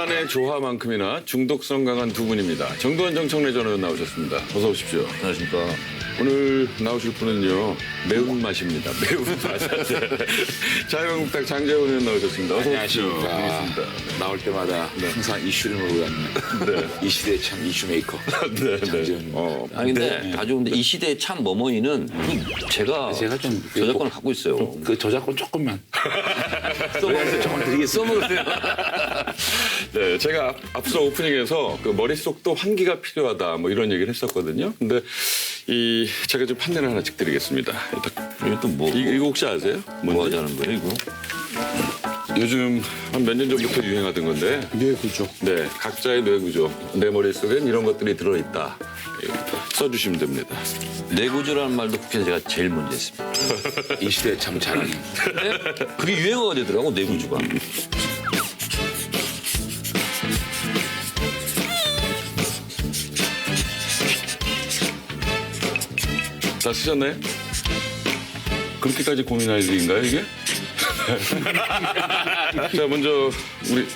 간의 조화만큼이나 중독성 강한 두 분입니다. 정두환 정청래 전 의원 나오셨습니다. 어서 오십시오. 안녕하십니까. 오늘 나오실 분은요, 매운맛입니다. 매운맛. 자유한국당 장재원 의원 나오셨습니다. 어서 오십시오. 안녕하십니까. 나올 때마다 항상 이슈를 몰고 가는 이 시대의 참 이슈 메이커. 네, 네. 장재원입니다. 아니 근데 아주 근데 이 시대의 참 뭐뭐이는 제가 좀 저작권을 갖고 있어요. 그 저작권 조금만. 써먹으세요. 조금 드리겠습니다. 네, 제가 앞서 오프닝에서 그 머릿속도 환기가 필요하다 뭐 이런 얘기를 했었거든요. 근데 제가 좀 판단을 하나씩 드리겠습니다. 이거 또 뭐, 이거 혹시 아세요? 뭐 하자는 거예요 이거? 요즘 한 몇 년 전부터 유행하던 건데 뇌구조. 네, 각자의 뇌구조. 내 머릿속엔 이런 것들이 들어있다. 써주시면 됩니다. 내구조라는 말도 국회에서 제가 제일 먼저 했습니다. 이 시대의 참 자랑. 근데 그게 유행어가 되더라고 내구조가. 다 쓰셨나요? 그렇게까지 고민할 일인가요, 이게? 자, 먼저 우리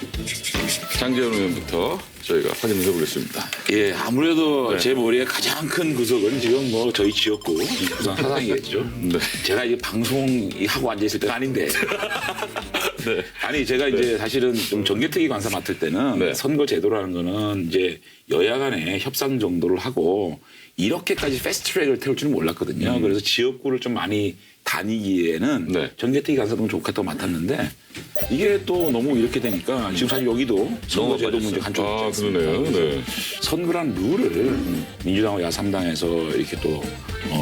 장재원 의원부터 저희가 확인을 해보겠습니다. 예, 아무래도 제 머리의 가장 큰 구석은 지금 뭐 저희 지역구 부산 사상이겠죠. 네. 제가 이제 방송하고 앉아있을 때가 아닌데. 네. 아니, 제가 이제 사실은 좀 정개특위 관사 맡을 때는 네. 선거 제도라는 거는 이제 여야 간의 협상 정도를 하고 이렇게까지 패스트트랙을 태울 줄은 몰랐거든요. 그래서 지역구를 좀 많이 다니기에는 네. 정개특위 관사 너무 좋겠다고 맡았는데 이게 또 너무 이렇게 되니까 지금 사실 여기도 선거제도 문제 한쪽 있지 아, 않습니까? 그러네요. 그래서 네. 선거란 룰을 민주당과 야3당에서 이렇게 또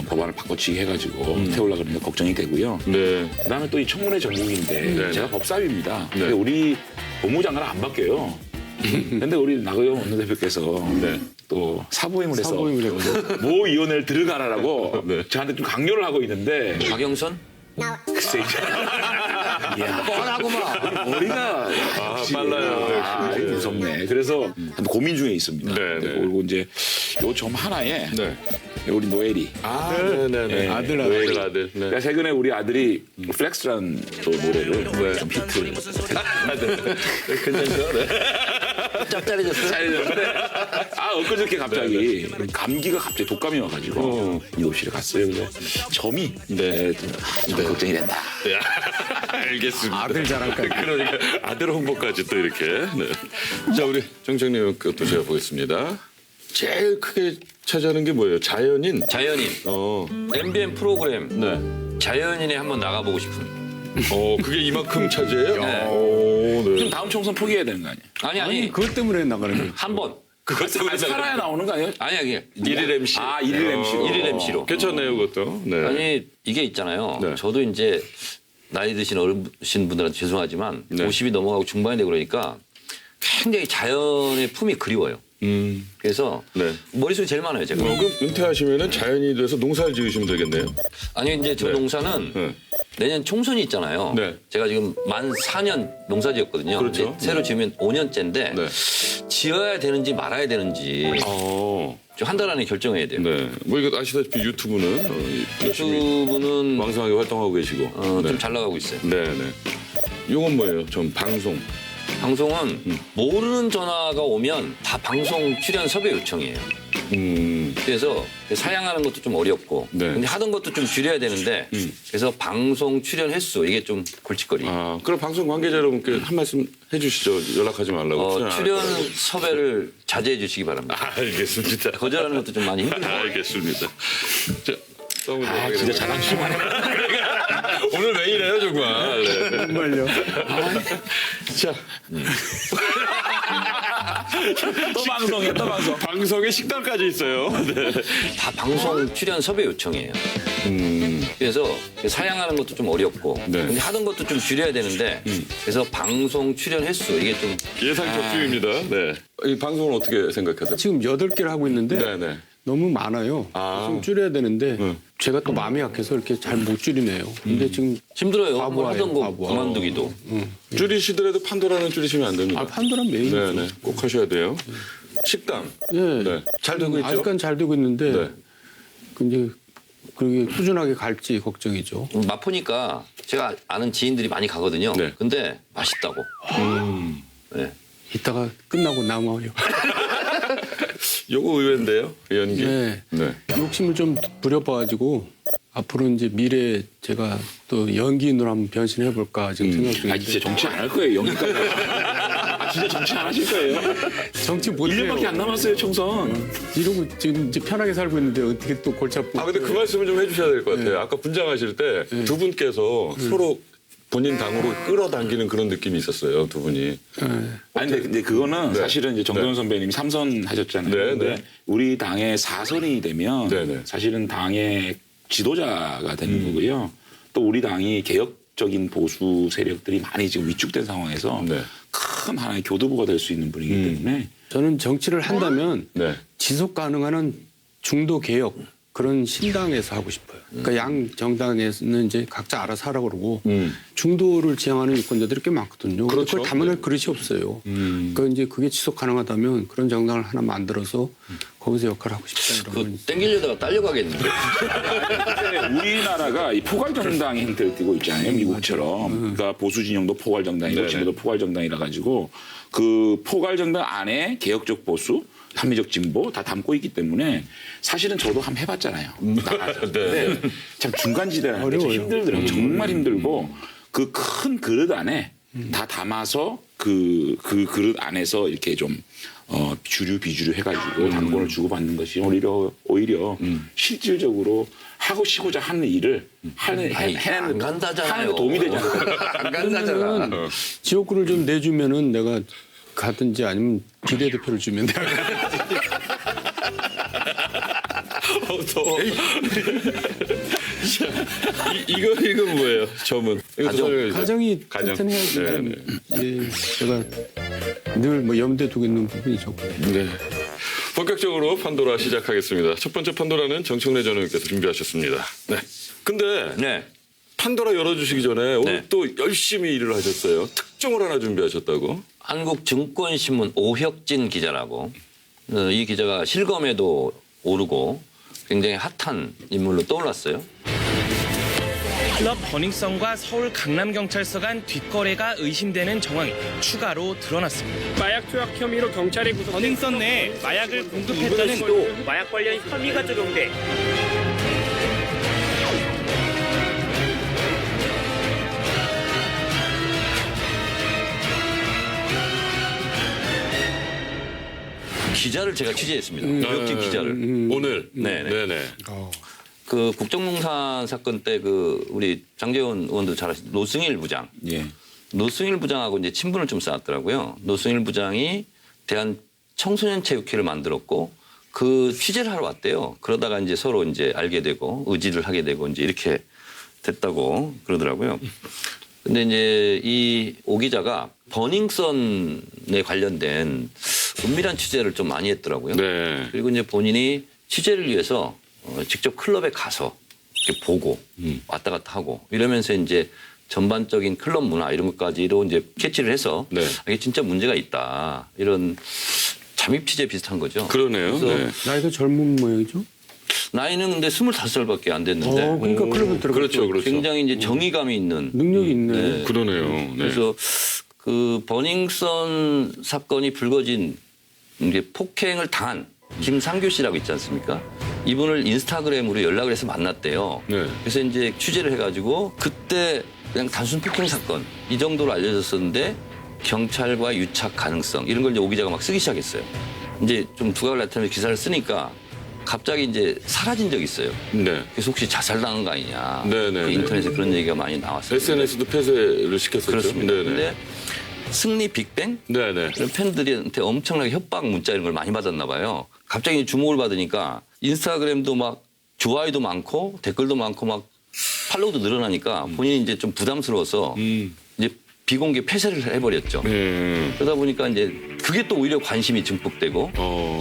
법안을 바꿔치기 해가지고 태우려고 하는 게 걱정이 되고요. 네. 그다음에 또 이 청문회 전국인데 네. 제가 법사위입니다. 네. 근데 우리 법무장관은 안 바뀌어요. 근데 우리 나경원 원내대표께서 네. 또 사부임을 해서 사부임을 했거든요. 모 위원회를 들어가라고 네. 저한테 좀 강요를 하고 있는데 박영선? 글쎄 이야 뻔하고만 머리가 역시 빨라요, 역시. 무섭네. 그래서 한 고민 중에 있습니다. 네, 네. 그리고 이제 요 점 하나에 네. 우리 노엘이 아, 네네네. 네. 아들. 아들. 네. 그러니까 최근에 우리 아들이 플렉스라는 또 노래를 좀 히트 괜찮죠? 네. 짭짤해졌어요? 잘해줬는데 엊그저께 갑자기 감기가 갑자기 독감이 와가지고 응급실에 갔어요. 근데 점이 좀 걱정이 된다. 알겠습니다. 아들 자랑까지. 그러니까 아들 홍보까지 또 이렇게. 네. 자, 우리 정청래 의원 것도 제가 보겠습니다. 제일 크게 차지하는 게 뭐예요? 자연인. 자연인. MBN 프로그램 네. 자연인에 한번 나가보고 싶은. 그게 이만큼 차지해요? 네. 오, 네. 그럼 다음 총선 포기해야 되는 거 아니야? 아니 그것 때문에 나가는 거예요. 한 번. 살아야 나오는 거 아니에요? 아니야 이게 일일 MC. 아, 일일 MC로. 일일 MC로. 괜찮네요, 그것도. 네. 아니 이게 있잖아요. 네. 저도 이제 나이 드신 어르신 분들한테 죄송하지만 네. 50이 넘어가고 중반이 되고 그러니까 굉장히 자연의 품이 그리워요. 그래서 네. 머릿속이 제일 많아요 제가. 그럼 은퇴하시면은 자연인이 돼서 농사를 지으시면 되겠네요. 아니 이제 저 네. 농사는 네. 내년 총선이 있잖아요. 네. 제가 지금 만 4년 농사 지었거든요. 그렇죠. 이제 새로 지으면 5년째인데 네. 지어야 되는지 말아야 되는지 좀 한 달 안에 결정해야 돼요. 네. 뭐 이거 아시다시피 유튜브는 열심히 유튜브는 왕성하게 활동하고 계시고. 네. 좀 잘 나가고 있어요. 네, 네. 이건 뭐예요? 전 방송. 방송은 모르는 전화가 오면 다 방송 출연 섭외 요청이에요. 그래서 사양하는 것도 좀 어렵고 네. 근데 하던 것도 좀 줄여야 되는데 그래서 방송 출연 횟수 이게 좀 골칫거리. 그럼 방송 관계자 여러분께 한 말씀 해주시죠. 연락하지 말라고. 출연 섭외를 자제해 주시기 바랍니다. 알겠습니다. 거절하는 것도 좀 많이 힘들어요. 알겠습니다. 자, 진짜 자랑스러워. 오늘 왜 이래요, 정말. 네. 정말요. 자, 또 방송이야, 또 방송. 방송에 식단까지 있어요. 네. 다 방송 출연 섭외 요청이에요. 그래서 사양하는 것도 좀 어렵고 네. 근데 하던 것도 좀 줄여야 되는데 그래서 방송 출연 횟수 이게 좀 예상 적중입니다. 네. 이 방송은 어떻게 생각하세요? 지금 8개를 하고 있는데 네네. 너무 많아요. 좀 줄여야 되는데 제가 또 마음이 약해서 이렇게 잘 못 줄이네요. 근데 지금 힘들어요. 한번 과부하예요, 하던 거 과부하. 그만두기도. 줄이시더라도 판도라는 줄이시면 안 됩니다. 판도란 메인이죠. 네네. 꼭 하셔야 돼요. 식당. 예. 네. 잘 되고 있죠? 아직까지 잘 되고 있는데 네. 근데 그게 꾸준하게 갈지 걱정이죠. 맛보니까 제가 아는 지인들이 많이 가거든요. 네. 근데 맛있다고. 네. 이따가 끝나고 남아요. 요거 의외인데요, 연기. 네. 네. 욕심을 좀 부려봐가지고 앞으로 이제 미래에 제가 또 연기인으로 한번 변신해 볼까 지금 생각 중인데. 아 진짜 정치 안 할 거예요. 여기까지. 아 진짜 정치 안 하실 거예요? 정치 못해요. 1년밖에 안 남았어요 총선. 이러고 지금 이제 편하게 살고 있는데 어떻게 또 골치 아프고. 아 근데 그 말씀을 좀 해주셔야 될 것 같아요. 아까 분장하실 때 두 분께서 서로 본인 당으로 끌어당기는 그런 느낌이 있었어요, 두 분이. 아니 근데 그거는 사실은 이제 정동영 선배님이 3선 하셨잖아요. 네, 근데 네. 우리 당의 4선이 되면 네, 네. 사실은 당의 지도자가 되는 거고요. 또 우리 당이 개혁적인 보수 세력들이 많이 지금 위축된 상황에서 네. 큰 하나의 교두보가 될 수 있는 분이기 때문에 저는 정치를 한다면 네. 지속 가능한 중도 개혁 그런 신당에서 하고 싶어요. 그러니까 양 정당에서는 이제 각자 알아서 하라고 그러고 중도를 지향하는 유권자들이 꽤 많거든요. 근데 그렇죠. 그걸 담아낼 그릇이 없어요. 그러니까 이제 그게 지속 가능하다면 그런 정당을 하나 만들어서 거기서 역할을 하고 싶다 이런 그 건. 땡기려다가 딸려가겠는데. 우리나라가 이 포괄 정당의 형태를 띠고 있잖아요, 미국처럼. 그러니까 보수 진영도 포괄 정당이고 네네. 진보도 포괄 정당이라 가지고 그 포괄 정당 안에 개혁적 보수, 합리적 진보 다 담고 있기 때문에 사실은 저도 한번 해봤잖아요. 나가서. 근데 참 중간지대라는 게 참 어려워요. 힘들더라고요. 정말 힘들고 그 큰 그릇 안에 다 담아서 그 그릇 안에서 이렇게 좀 주류 비주류 해가지고 당권을 주고받는 것이 오히려 실질적으로 하고 싶고자 하는 일을 아니, 안 간다잖아요. 하는 데 도움이 되지 않을까. 안 간다잖아. 지역구를 좀 내주면은 내가 가든지 아니면 비례대표를 주면 내가 이건 뭐예요? 점은. 가정. 가정이 가정. 튼튼해야지. 네, 네. 예, 제가 늘 뭐 염두에 두고 있는 부분이죠. 네. 본격적으로 판도라 시작하겠습니다. 첫 번째 판도라는 정청래 전 의원께서 준비하셨습니다. 네. 근데 네. 판도라 열어주시기 전에 오늘 네. 또 열심히 일을 하셨어요. 특종을 하나 준비하셨다고. 한국증권신문 오혁진 기자라고 이 기자가 실검에도 오르고 굉장히 핫한 인물로 떠올랐어요. 클럽 버닝썬과 서울 강남경찰서 간 뒷거래가 의심되는 정황이 추가로 드러났습니다. 마약 투약 혐의로 경찰이 구속. 버닝썬 내에 마약을 공급했다는 또 마약 관련 혐의가 적용돼. 기자를 제가 취재했습니다. 오혁진 기자를. 오늘. 네네. 네네. 그 국정농산 사건 때 그 우리 장재원 의원도 잘 아시죠. 노승일 부장. 예. 노승일 부장하고 이제 친분을 좀 쌓았더라고요. 노승일 부장이 대한 청소년 체육회를 만들었고 그 취재를 하러 왔대요. 그러다가 이제 서로 이제 알게 되고 의지를 하게 되고 이제 이렇게 됐다고 그러더라고요. 근데 이제 이 오 기자가 버닝썬에 관련된 은밀한 취재를 좀 많이 했더라고요. 네. 그리고 이제 본인이 취재를 위해서 직접 클럽에 가서 이렇게 보고 왔다 갔다 하고 이러면서 이제 전반적인 클럽 문화 이런 것까지도 이제 캐치를 해서 네. 이게 진짜 문제가 있다. 이런 잠입 취재 비슷한 거죠. 그러네요. 그래서 네. 나이가 젊은 모양이죠. 나이는 근데 25살밖에 안 됐는데 그러니까 클럽에 들어가. 그렇죠, 그렇죠. 굉장히 이제 정의감이 있는 능력이 있네. 네. 그러네요. 네. 그래서 그 버닝썬 사건이 불거진 이제 폭행을 당한 김상규 씨라고 있지 않습니까? 이분을 인스타그램으로 연락을 해서 만났대요. 네. 그래서 이제 취재를 해가지고 그때 그냥 단순 폭행 사건 이 정도로 알려졌었는데 경찰과 유착 가능성 이런 걸 이제 오 기자가 막 쓰기 시작했어요. 이제 좀 두각을 나타내면서 기사를 쓰니까 갑자기 이제 사라진 적이 있어요. 네. 그래서 혹시 자살당한 거 아니냐. 네네네. 그 인터넷에 그런 얘기가 많이 나왔어요. SNS도 폐쇄를 시켰었죠. 그렇습니다. 네네. 근데 승리 빅뱅 네네. 이런 팬들한테 엄청나게 협박 문자 이런 걸 많이 받았나 봐요. 갑자기 주목을 받으니까 인스타그램도 막 좋아요도 많고 댓글도 많고 막 팔로우도 늘어나니까 본인이 이제 좀 부담스러워서 이제 비공개 폐쇄를 해버렸죠. 그러다 보니까 이제 그게 또 오히려 관심이 증폭되고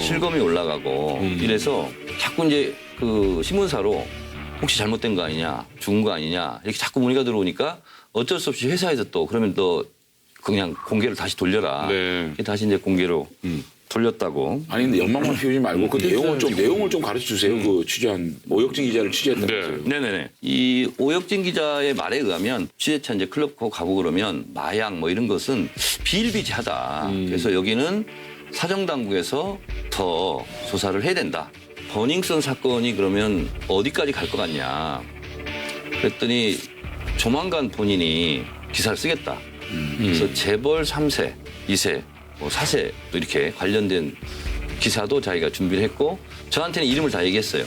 실검이 올라가고 이래서 자꾸 이제 그 신문사로 혹시 잘못된 거 아니냐, 죽은 거 아니냐 이렇게 자꾸 문의가 들어오니까 어쩔 수 없이 회사에서 또 그러면 너 그냥 공개를 다시 돌려라. 네. 다시 이제 공개로 돌렸다고. 아니 근데 연막만 피우지 말고 그 내용을 좀 가르쳐 주세요. 그 취재한 오혁진 기자를 취재했다면서요. 네네네. 이 오혁진 기자의 말에 의하면 취재차 이제 클럽 가고 그러면 마약 뭐 이런 것은 비일비재하다. 그래서 여기는 사정당국에서 더 조사를 해야 된다. 버닝썬 사건이 그러면 어디까지 갈 것 같냐. 그랬더니 조만간 본인이 기사를 쓰겠다. 그래서 재벌 3세, 2세, 뭐 4세 이렇게 관련된 기사도 자기가 준비를 했고 저한테는 이름을 다 얘기했어요.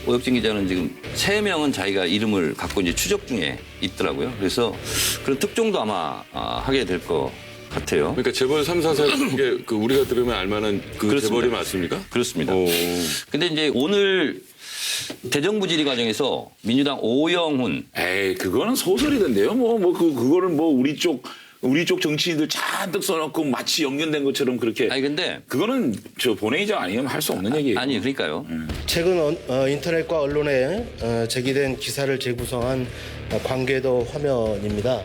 오혁진 기자는 지금 3명은 자기가 이름을 갖고 이제 추적 중에 있더라고요. 그래서 그런 특종도 아마 하게 될 것 같아요. 그러니까 재벌 3, 4세 게 그 우리가 들으면 알만한 그 그렇습니다. 재벌이 맞습니까? 그렇습니다. 오. 근데 이제 오늘 대정부 질의 과정에서 민주당 오영훈 에이 그거는 소설이던데요. 그거를 우리 쪽 정치인들 잔뜩 써놓고 마치 연결된 것처럼 그렇게. 아니 근데 그거는 저 본회의장 아니면 할 수 없는 얘기예요. 아니 그러니까요. 최근 인터넷과 언론에 제기된 기사를 재구성한 관계도 화면입니다.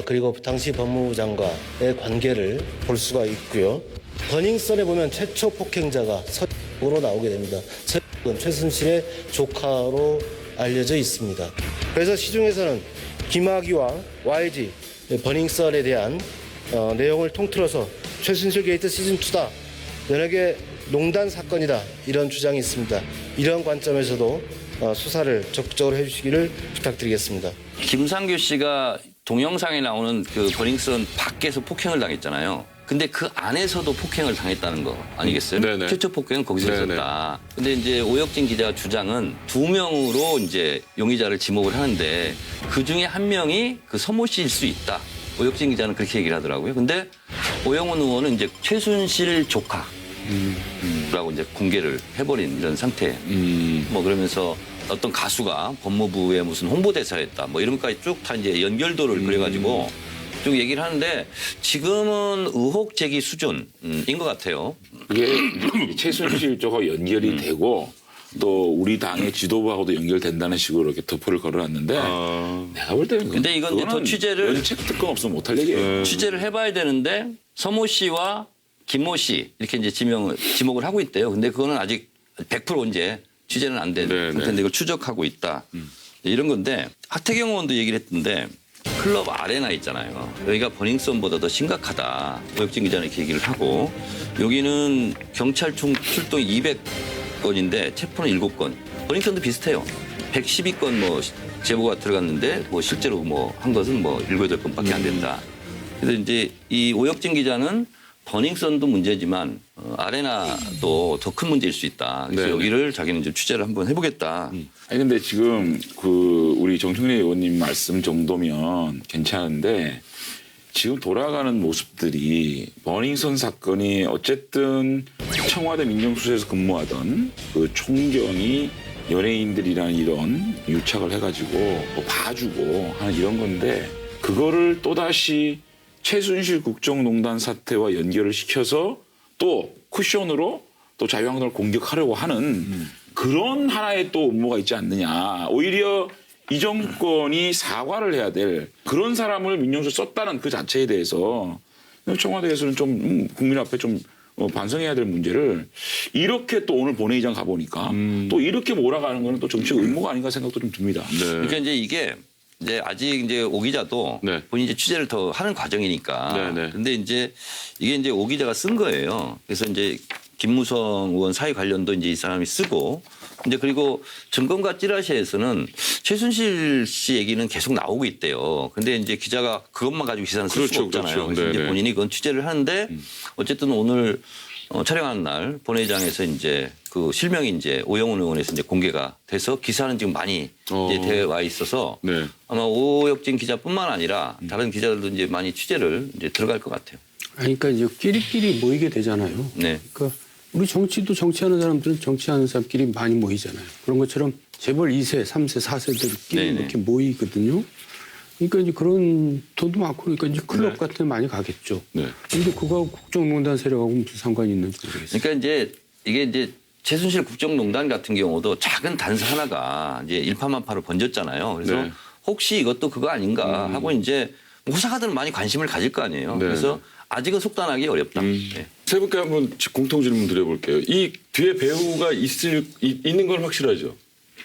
그리고 당시 법무부 장관의 관계를 볼 수가 있고요. 버닝썬에 보면 최초 폭행자가 서으로 나오게 됩니다. 서은 최순실의 조카로 알려져 있습니다. 그래서 시중에서는 김학의와 YG 버닝썬에 대한 내용을 통틀어서 최순실 게이트 시즌2다. 연예계 농단 사건이다. 이런 주장이 있습니다. 이런 관점에서도 수사를 적극적으로 해주시기를 부탁드리겠습니다. 김상규 씨가 동영상에 나오는 그 버닝썬 밖에서 폭행을 당했잖아요. 근데 그 안에서도 폭행을 당했다는 거 아니겠어요? 네네. 최초 폭행은 거기서 네네. 있었다. 근데 이제 오혁진 기자 주장은 2명으로 이제 용의자를 지목을 하는데 그 중에 한 명이 그 서모 씨일 수 있다. 오혁진 기자는 그렇게 얘기를 하더라고요. 근데 오영훈 의원은 이제 최순실 조카라고 이제 공개를 해버린 이런 상태. 뭐 그러면서 어떤 가수가 법무부의 무슨 홍보대사였다. 뭐 이런 것까지 쭉 다 이제 연결도를 그려가지고 쭉 얘기를 하는데 지금은 의혹 제기 수준인 것 같아요. 그게 최순실 쪽하고 연결이 되고 또 우리 당의 지도부하고도 연결된다는 식으로 이렇게 덮어를 걸어놨는데 내가 볼 때는 근데 이건 이제 더 취재를- 연책 특권 없으면 못할 얘기예요. 취재를 해봐야 되는데 서모 씨와 김모 씨 이렇게 이제 지목을 하고 있대요. 근데 그거는 아직 100% 이제 취재는 안 된 네네. 상태인데 이걸 추적하고 있다. 이런 건데 하태경 의원도 얘기를 했던데 클럽 아레나 있잖아요. 여기가 버닝썬보다 더 심각하다. 오혁진 기자는 이렇게 얘기를 하고 여기는 경찰 출동 200건인데 체포는 7건. 버닝썬도 비슷해요. 112건 뭐 제보가 들어갔는데 뭐 실제로 뭐 한 것은 뭐 7, 8건밖에 안 된다. 그래서 이제 이 오혁진 기자는 버닝썬도 문제지만 아레나도 더 큰 문제일 수 있다. 그래서 네네. 여기를 자기는 이제 취재를 한번 해보겠다. 아니 근데 지금 우리 정청래 의원님 말씀 정도면 괜찮은데 지금 돌아가는 모습들이 버닝썬 사건이 어쨌든 청와대 민정수석에서 근무하던 그 총경이 연예인들이라는 이런 유착을 해가지고 뭐 봐주고 하는 이런 건데 그거를 또다시 최순실 국정농단 사태와 연결을 시켜서 또 쿠션으로 또 자유한국당을 공격하려고 하는 그런 하나의 또 음모가 있지 않느냐. 오히려 이 정권이 사과를 해야 될 그런 사람을 민정수석에 썼다는 그 자체에 대해서 청와대에서는 좀 국민 앞에 좀 반성해야 될 문제를 이렇게 또 오늘 본회의장 가보니까 또 이렇게 몰아가는 거는 또 정치적 의무가 아닌가 생각도 좀 듭니다. 그러니까 이제 이게 이제 아직 이제 오 기자도 네. 본인이 이제 취재를 더 하는 과정이니까. 네, 네. 근데 이제 이게 이제 오 기자가 쓴 거예요. 그래서 이제 김무성 의원 사회 관련도 이제 이 사람이 쓰고 이제 그리고 증권가 찌라시에서는 최순실 씨 얘기는 계속 나오고 있대요. 근데 이제 기자가 그것만 가지고 기사는 쓸 수가 그렇죠, 없잖아요. 그렇죠. 그래서 이제 네네. 본인이 그건 취재를 하는데 어쨌든 오늘 촬영하는 날 본회의장에서 이제 그 실명이 이제 오영훈 의원에서 이제 공개가 돼서 기사는 지금 많이 이제 되어 있어서 네. 아마 오혁진 기자뿐만 아니라 다른 기자들도 이제 많이 취재를 이제 들어갈 것 같아요. 아니, 그러니까 이제 끼리끼리 모이게 되잖아요. 네. 그러니까 우리 정치도 정치하는 사람들은 정치하는 사람끼리 많이 모이잖아요. 그런 것처럼 재벌 2세, 3세, 4세들끼리 네네. 이렇게 모이거든요. 그러니까 이제 그런 돈도 많고 그러니까 이제 클럽 같은 데 많이 가겠죠. 네. 근데 그거하고 국정농단 세력하고 무슨 상관이 있는지 모르겠어요. 그러니까 이제 이게 이제 최순실 국정농단 같은 경우도 작은 단서 하나가 이제 일파만파로 번졌잖아요. 그래서 네. 혹시 이것도 그거 아닌가 하고 이제 호사가들은 많이 관심을 가질 거 아니에요. 네. 그래서 아직은 속단하기 어렵다. 네. 세 분께 한번 공통 질문 드려볼게요. 이 뒤에 배우가 있는 건 확실하죠.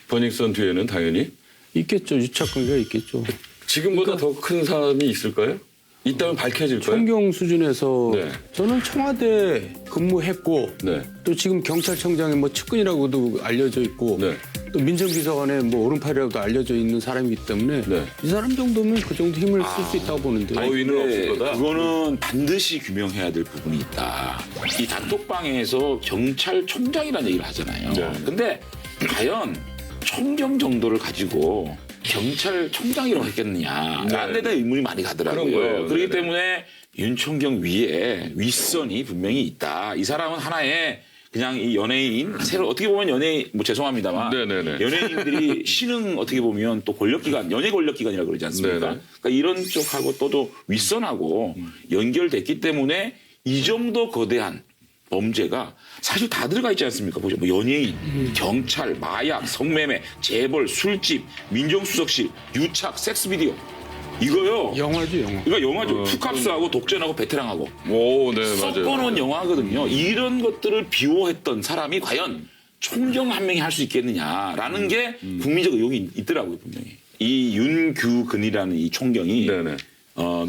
버닝썬 뒤에는 당연히. 있겠죠. 유착 관계가 있겠죠. 지금보다 더 큰 사람이 있을까요? 있다면 밝혀질까요? 총경 수준에서 네. 저는 청와대 근무했고 네. 또 지금 경찰청장의 뭐 측근이라고도 알려져 있고 네. 또 민정비서관의 뭐 오른팔이라고도 알려져 있는 사람이기 때문에 네. 이 사람 정도면 그 정도 힘을 쓸 수 있다고 보는데 어휘는 없을 거다. 그거는 반드시 규명해야 될 부분이 있다. 이 단톡방에서 경찰청장이라는 얘기를 하잖아요. 네. 근데 과연 총경 정도를 가지고 경찰청장이라고 했겠느냐. 라는 데 대한 의문이 많이 가더라고요. 그런 거예요. 그렇기 네네. 때문에 윤총경 위에 윗선이 분명히 있다. 이 사람은 하나의 그냥 이 연예인, 새로 어떻게 보면 연예인, 뭐 죄송합니다만. 네네네. 연예인들이 신흥 어떻게 보면 또 권력기관, 연예 권력기관이라고 그러지 않습니까? 네네. 그러니까 이런 쪽하고 또 윗선하고 연결됐기 때문에 이 정도 거대한 범죄가 사실 다 들어가 있지 않습니까? 보죠. 뭐 연예인, 경찰, 마약, 성매매, 재벌, 술집, 민정수석실, 유착, 섹스비디오. 이거요. 영화죠, 영화. 이거 영화죠. 푸캅스하고 독전하고 베테랑하고. 오, 네, 맞아요. 섞어놓은 영화거든요. 이런 것들을 비호했던 사람이 과연 총경 한 명이 할 수 있겠느냐라는 게 국민적 의혹이 있더라고요, 분명히. 이 윤규근이라는 이 총경이 네네.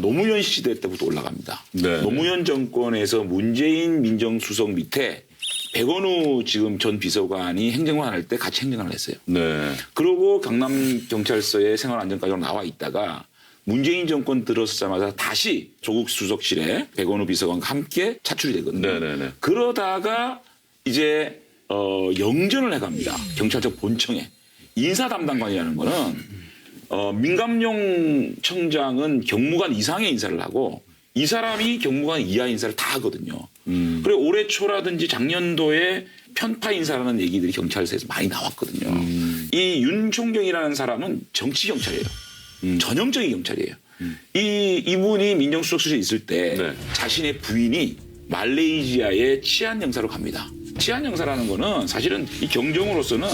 노무현 시대 때부터 올라갑니다. 네. 노무현 정권에서 문재인 민정수석 밑에 백원우 지금 전 비서관이 행정관 할 때 같이 행정관을 했어요. 네. 그러고 경남경찰서에 생활안전과장으로 나와 있다가 문재인 정권 들어서자마자 다시 조국 수석실에 백원우 비서관과 함께 차출이 되거든요. 네네네. 그러다가 이제 영전을 해갑니다. 경찰청 본청에. 인사 담당관이라는 거는 민감용 청장은 경무관 이상의 인사를 하고 이 사람이 경무관 이하 인사를 다 하거든요. 그리고 올해 초라든지 작년도에 편파 인사라는 얘기들이 경찰서에서 많이 나왔거든요. 이 윤총경이라는 사람은 정치 경찰이에요. 전형적인 경찰이에요. 이분이 민정수석실에 있을 때 네. 자신의 부인이 말레이시아의 치안 영사로 갑니다. 치안 영사라는 거는 사실은 이 경정으로서는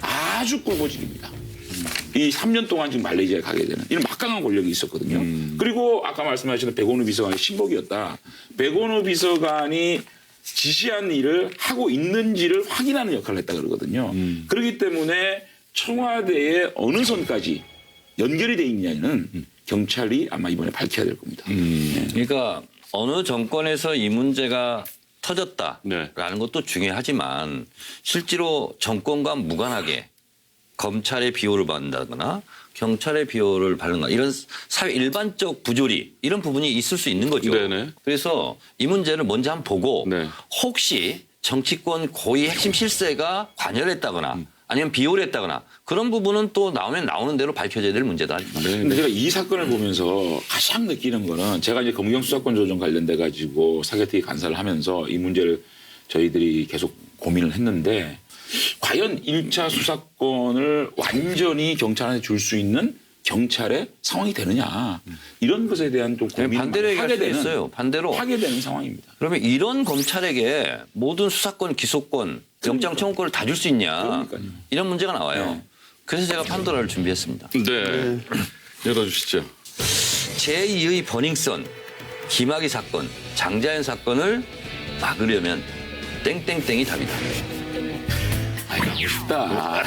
아주 꿀보직입니다. 이 3년 동안 지금 말레이시아에 가게 되는 이런 막강한 권력이 있었거든요. 그리고 아까 말씀하신 백원우 비서관의 신복이었다. 백원우 비서관이 지시한 일을 하고 있는지를 확인하는 역할을 했다 그러거든요. 그렇기 때문에 청와대의 어느 선까지 연결이 돼 있냐는 경찰이 아마 이번에 밝혀야 될 겁니다. 그러니까 어느 정권에서 이 문제가 터졌다라는 네. 것도 중요하지만 실제로 정권과 무관하게 검찰의 비호를 받는다거나 경찰의 비호를 받는다 이런 사회 일반적 부조리 이런 부분이 있을 수 있는 거죠. 네네. 그래서 이 문제를 먼저 한번 보고 네. 혹시 정치권 고위 핵심 실세가 관여했다거나 아니면 비호를 했다거나 그런 부분은 또 나오면 나오는 대로 밝혀져야 될 문제다. 근데 제가 이 사건을 보면서 가장 느끼는 거는 제가 이제 검경 수사권 조정 관련돼 가지고 사개특위 간사를 하면서 이 문제를 저희들이 계속 고민을 했는데 과연 1차 수사권을 완전히 경찰한테 줄 수 있는 경찰의 상황이 되느냐 이런 것에 대한 좀 고민을 반대로 얘기할 하게 수도 되는 있어요. 반대로 하게 되는 상황입니다. 그러면 이런 검찰에게 모든 수사권, 기소권, 영장 청구권을 다 줄 수 있냐 그러니까요. 이런 문제가 나와요. 네. 그래서 제가 판도라를 준비했습니다. 네. 열어주시죠. 제2의 버닝썬, 김학의 사건, 장자연 사건을 막으려면 땡땡땡이 답이다. 아이고 쉽다.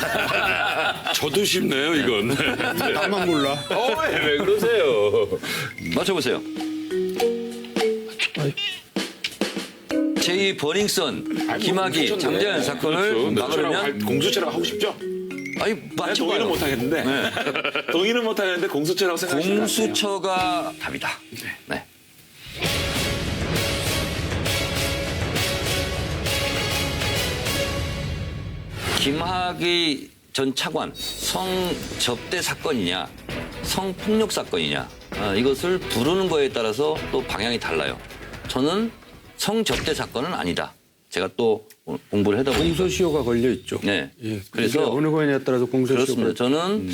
저도 쉽네요, 이건. 네. 나만 몰라. 왜 그러세요? 맞춰보세요. 제2 버닝썬, 김학의, 장자연 사건을 그렇죠. 막으려면 공수처라고 하고 싶죠? 아니 동의는 맞춰봐요. 못 하겠는데. 동의는 못 하겠는데 공수처라고 생각하시면 공수처가 답이다. 네. 김학의 전 차관 성접대 사건이냐 성폭력 사건이냐 이것을 부르는 거에 따라서 또 방향이 달라요. 저는 성접대 사건은 아니다. 제가 또 공부를 하다 보니까 공소시효가 걸려 있죠. 네. 예, 그래서 그래서 어느 거냐에 따라서 공소시효가 그렇습니다. 저는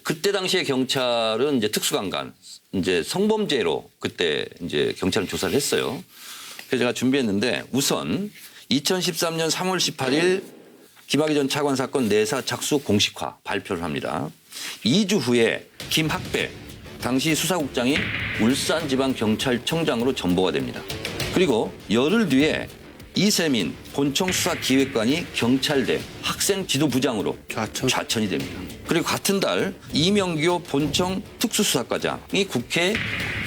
그때 당시에 경찰은 이제 특수강간 이제 성범죄로 그때 이제 경찰은 조사를 했어요. 그래서 제가 준비했는데 우선 2013년 3월 18일 김학의 전 차관 사건 내사 착수 공식화 발표를 합니다. 2주 후에 김학배 당시 수사국장이 울산지방경찰청장으로 전보가 됩니다. 그리고 열흘 뒤에 이세민 본청 수사기획관이 경찰대 학생지도부장으로 좌천이 됩니다. 그리고 같은 달 이명규 본청 특수수사과장이 국회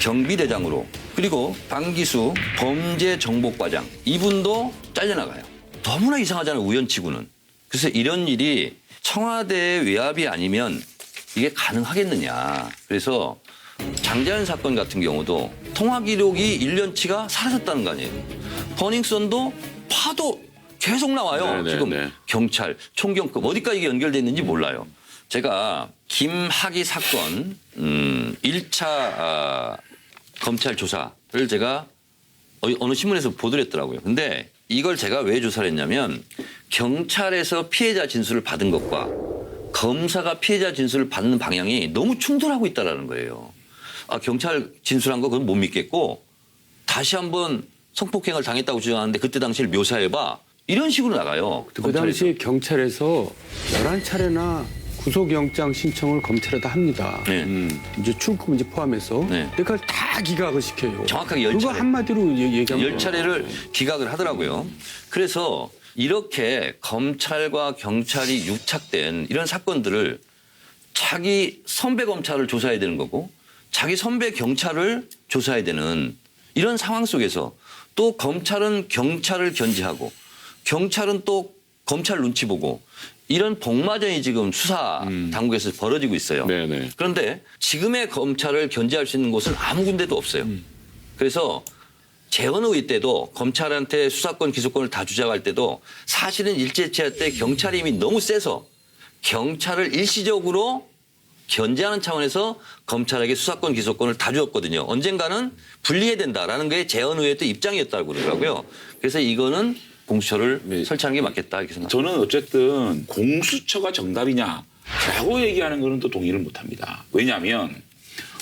경비대장으로, 그리고 방기수 범죄정보과장, 이분도 잘려나가요. 너무나 이상하잖아요, 우연치고는. 그래서 이런 일이 청와대의 외압이 아니면 이게 가능하겠느냐. 그래서 장자연 사건 같은 경우도 통화 기록이 1년치가 사라졌다는 거 아니에요. 버닝썬도 파도 계속 나와요. 네, 지금 네. 경찰, 총경급 어디까지 이게 연결돼 있는지 몰라요. 제가 김학의 사건 1차 검찰 조사를 제가 어느 신문에서 보도를 했더라고요. 근데 이걸 제가 왜 조사를 했냐면 경찰에서 피해자 진술을 받은 것과 검사가 피해자 진술을 받는 방향이 너무 충돌하고 있다는 거예요. 아, 경찰 진술한 거 그건 못 믿겠고 다시 한번 성폭행을 당했다고 주장하는데 그때 당시를 묘사해봐. 이런 식으로 나가요. 그 당시에 경찰에서 11차례나 구속영장 신청을 검찰에다 합니다. 네. 이제 출국 문제 포함해서. 네. 근데 그걸 다 기각을 시켜요. 정확하게 10차례. 그거 한마디로 얘기하면 10차례를 기각을 하더라고요. 그래서 이렇게 검찰과 경찰이 유착된 이런 사건들을 자기 선배 검찰을 조사해야 되는 거고 자기 선배 경찰을 조사해야 되는 이런 상황 속에서 또 검찰은 경찰을 견제하고 경찰은 또 검찰 눈치 보고 이런 복마전이 지금 수사 당국에서 벌어지고 있어요. 네네. 그런데 지금의 검찰을 견제할 수 있는 곳은 아무 군데도 없어요. 그래서 재헌의 때도 검찰한테 수사권 기소권을 다 주장할 때도 사실은 일제치하 때 경찰이 이미 너무 세서 경찰을 일시적으로 견제하는 차원에서 검찰에게 수사권 기소권을 다 주었거든요. 언젠가는 분리해야 된다라는 게 재헌의회 때 입장이었다고 그러더라고요. 그래서 이거는 공수처를 설치하는 게 맞겠다 이렇게 생각합니다. 저는 어쨌든 공수처가 정답이냐라고 얘기하는 거는 또 동의를 못합니다. 왜냐하면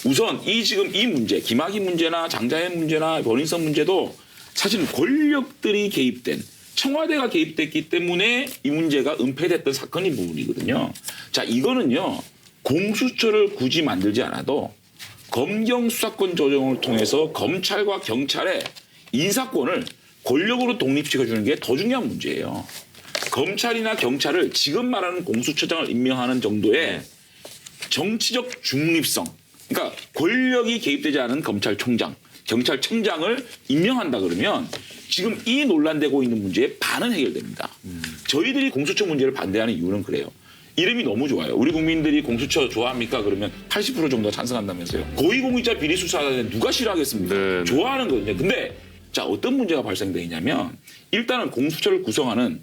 우선 지금 이 문제, 김학의 문제나 장자연 문제나 버닝썬 문제도 사실은 권력들이 개입된 청와대가 개입됐기 때문에 이 문제가 은폐됐던 사건인 부분이거든요. 자, 이거는요. 공수처를 굳이 만들지 않아도 검경 수사권 조정을 통해서 검찰과 경찰의 인사권을 권력으로 독립시켜주는 게 더 중요한 문제예요. 검찰이나 경찰을 지금 말하는 공수처장을 임명하는 정도의 정치적 중립성, 그러니까 권력이 개입되지 않은 검찰총장, 경찰청장을 임명한다 그러면 지금 이 논란되고 있는 문제의 반은 해결됩니다. 저희들이 공수처 문제를 반대하는 이유는 그래요. 이름이 너무 좋아요. 우리 국민들이 공수처 좋아합니까? 그러면 80% 정도 찬성한다면서요. 고위공직자 비리 수사하는데 누가 싫어하겠습니까? 네. 좋아하는 거거든요. 근데 자, 어떤 문제가 발생되냐면 일단은 공수처를 구성하는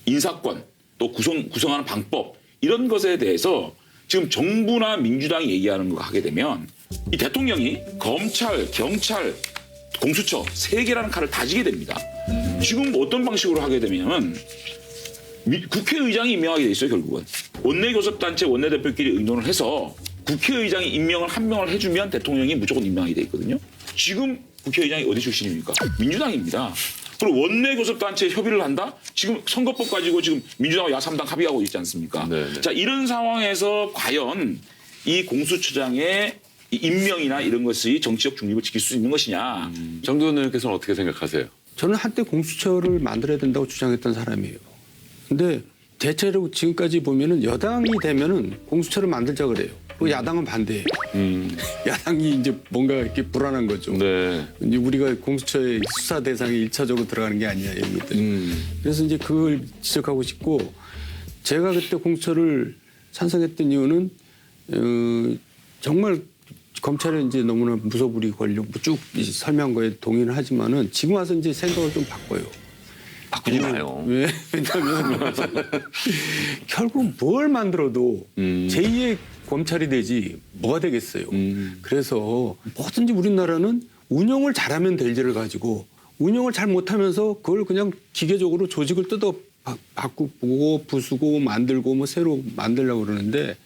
인사권 또 구성하는 방법 이런 것에 대해서 지금 정부나 민주당이 얘기하는 거 하게 되면 이 대통령이 검찰, 경찰, 공수처 세 개라는 칼을 다지게 됩니다. 지금 어떤 방식으로 하게 되면 국회의장이 임명하게 돼 있어요, 결국은. 원내교섭단체 원내대표끼리 의논을 해서 국회의장이 임명을 한 명을 해주면 대통령이 무조건 임명하게 돼 있거든요. 지금 국회의장이 어디 출신입니까? 민주당입니다. 그리고 원내교섭단체 협의를 한다? 지금 선거법 가지고 지금 민주당과 야3당 합의하고 있지 않습니까? 네네. 자, 이런 상황에서 과연 이 공수처장의 이 임명이나 이런 것이 정치적 중립을 지킬 수 있는 것이냐. 정두원 의원께서는 어떻게 생각하세요? 저는 한때 공수처를 만들어야 된다고 주장했던 사람이에요. 근데 대체로 지금까지 보면은 여당이 되면은 공수처를 만들자 그래요. 그리고 야당은 반대해요. 야당이 이제 뭔가 이렇게 불안한 거죠. 네. 이제 우리가 공수처의 수사 대상에 1차적으로 들어가는 게 아니냐 이런 것들. 그래서 이제 그걸 지적하고 싶고 제가 그때 공수처를 찬성했던 이유는 정말 검찰에 이제 너무나 무소불위 권력 쭉 설명한 거에 동의는 하지만은 지금 와서 이제 생각을 좀 바꿔요. 바꾸지 마요. 왜? 왜냐하면 결국 뭘 만들어도 제2의 검찰이 되지 뭐가 되겠어요. 그래서 뭐든지 우리나라는 운영을 잘하면 될 일을 가지고 운영을 잘 못하면서 그걸 그냥 기계적으로 조직을 뜯어 바꾸고 부수고 만들고 뭐 새로 만들려고 그러는데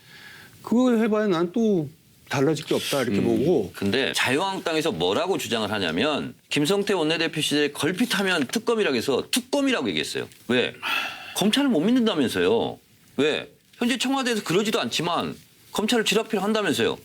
그거 해봐야 난 또 달라질 게 없다 이렇게 보고. 근데 자유한국당에서 뭐라고 주장을 하냐면 김성태 원내대표 시절에 걸핏하면 특검이라고 해서 특검이라고 얘기했어요. 왜? 검찰을 못 믿는다면서요. 왜? 현재 청와대에서 그러지도 않지만 검찰을 쥐락펴락 한다면서요.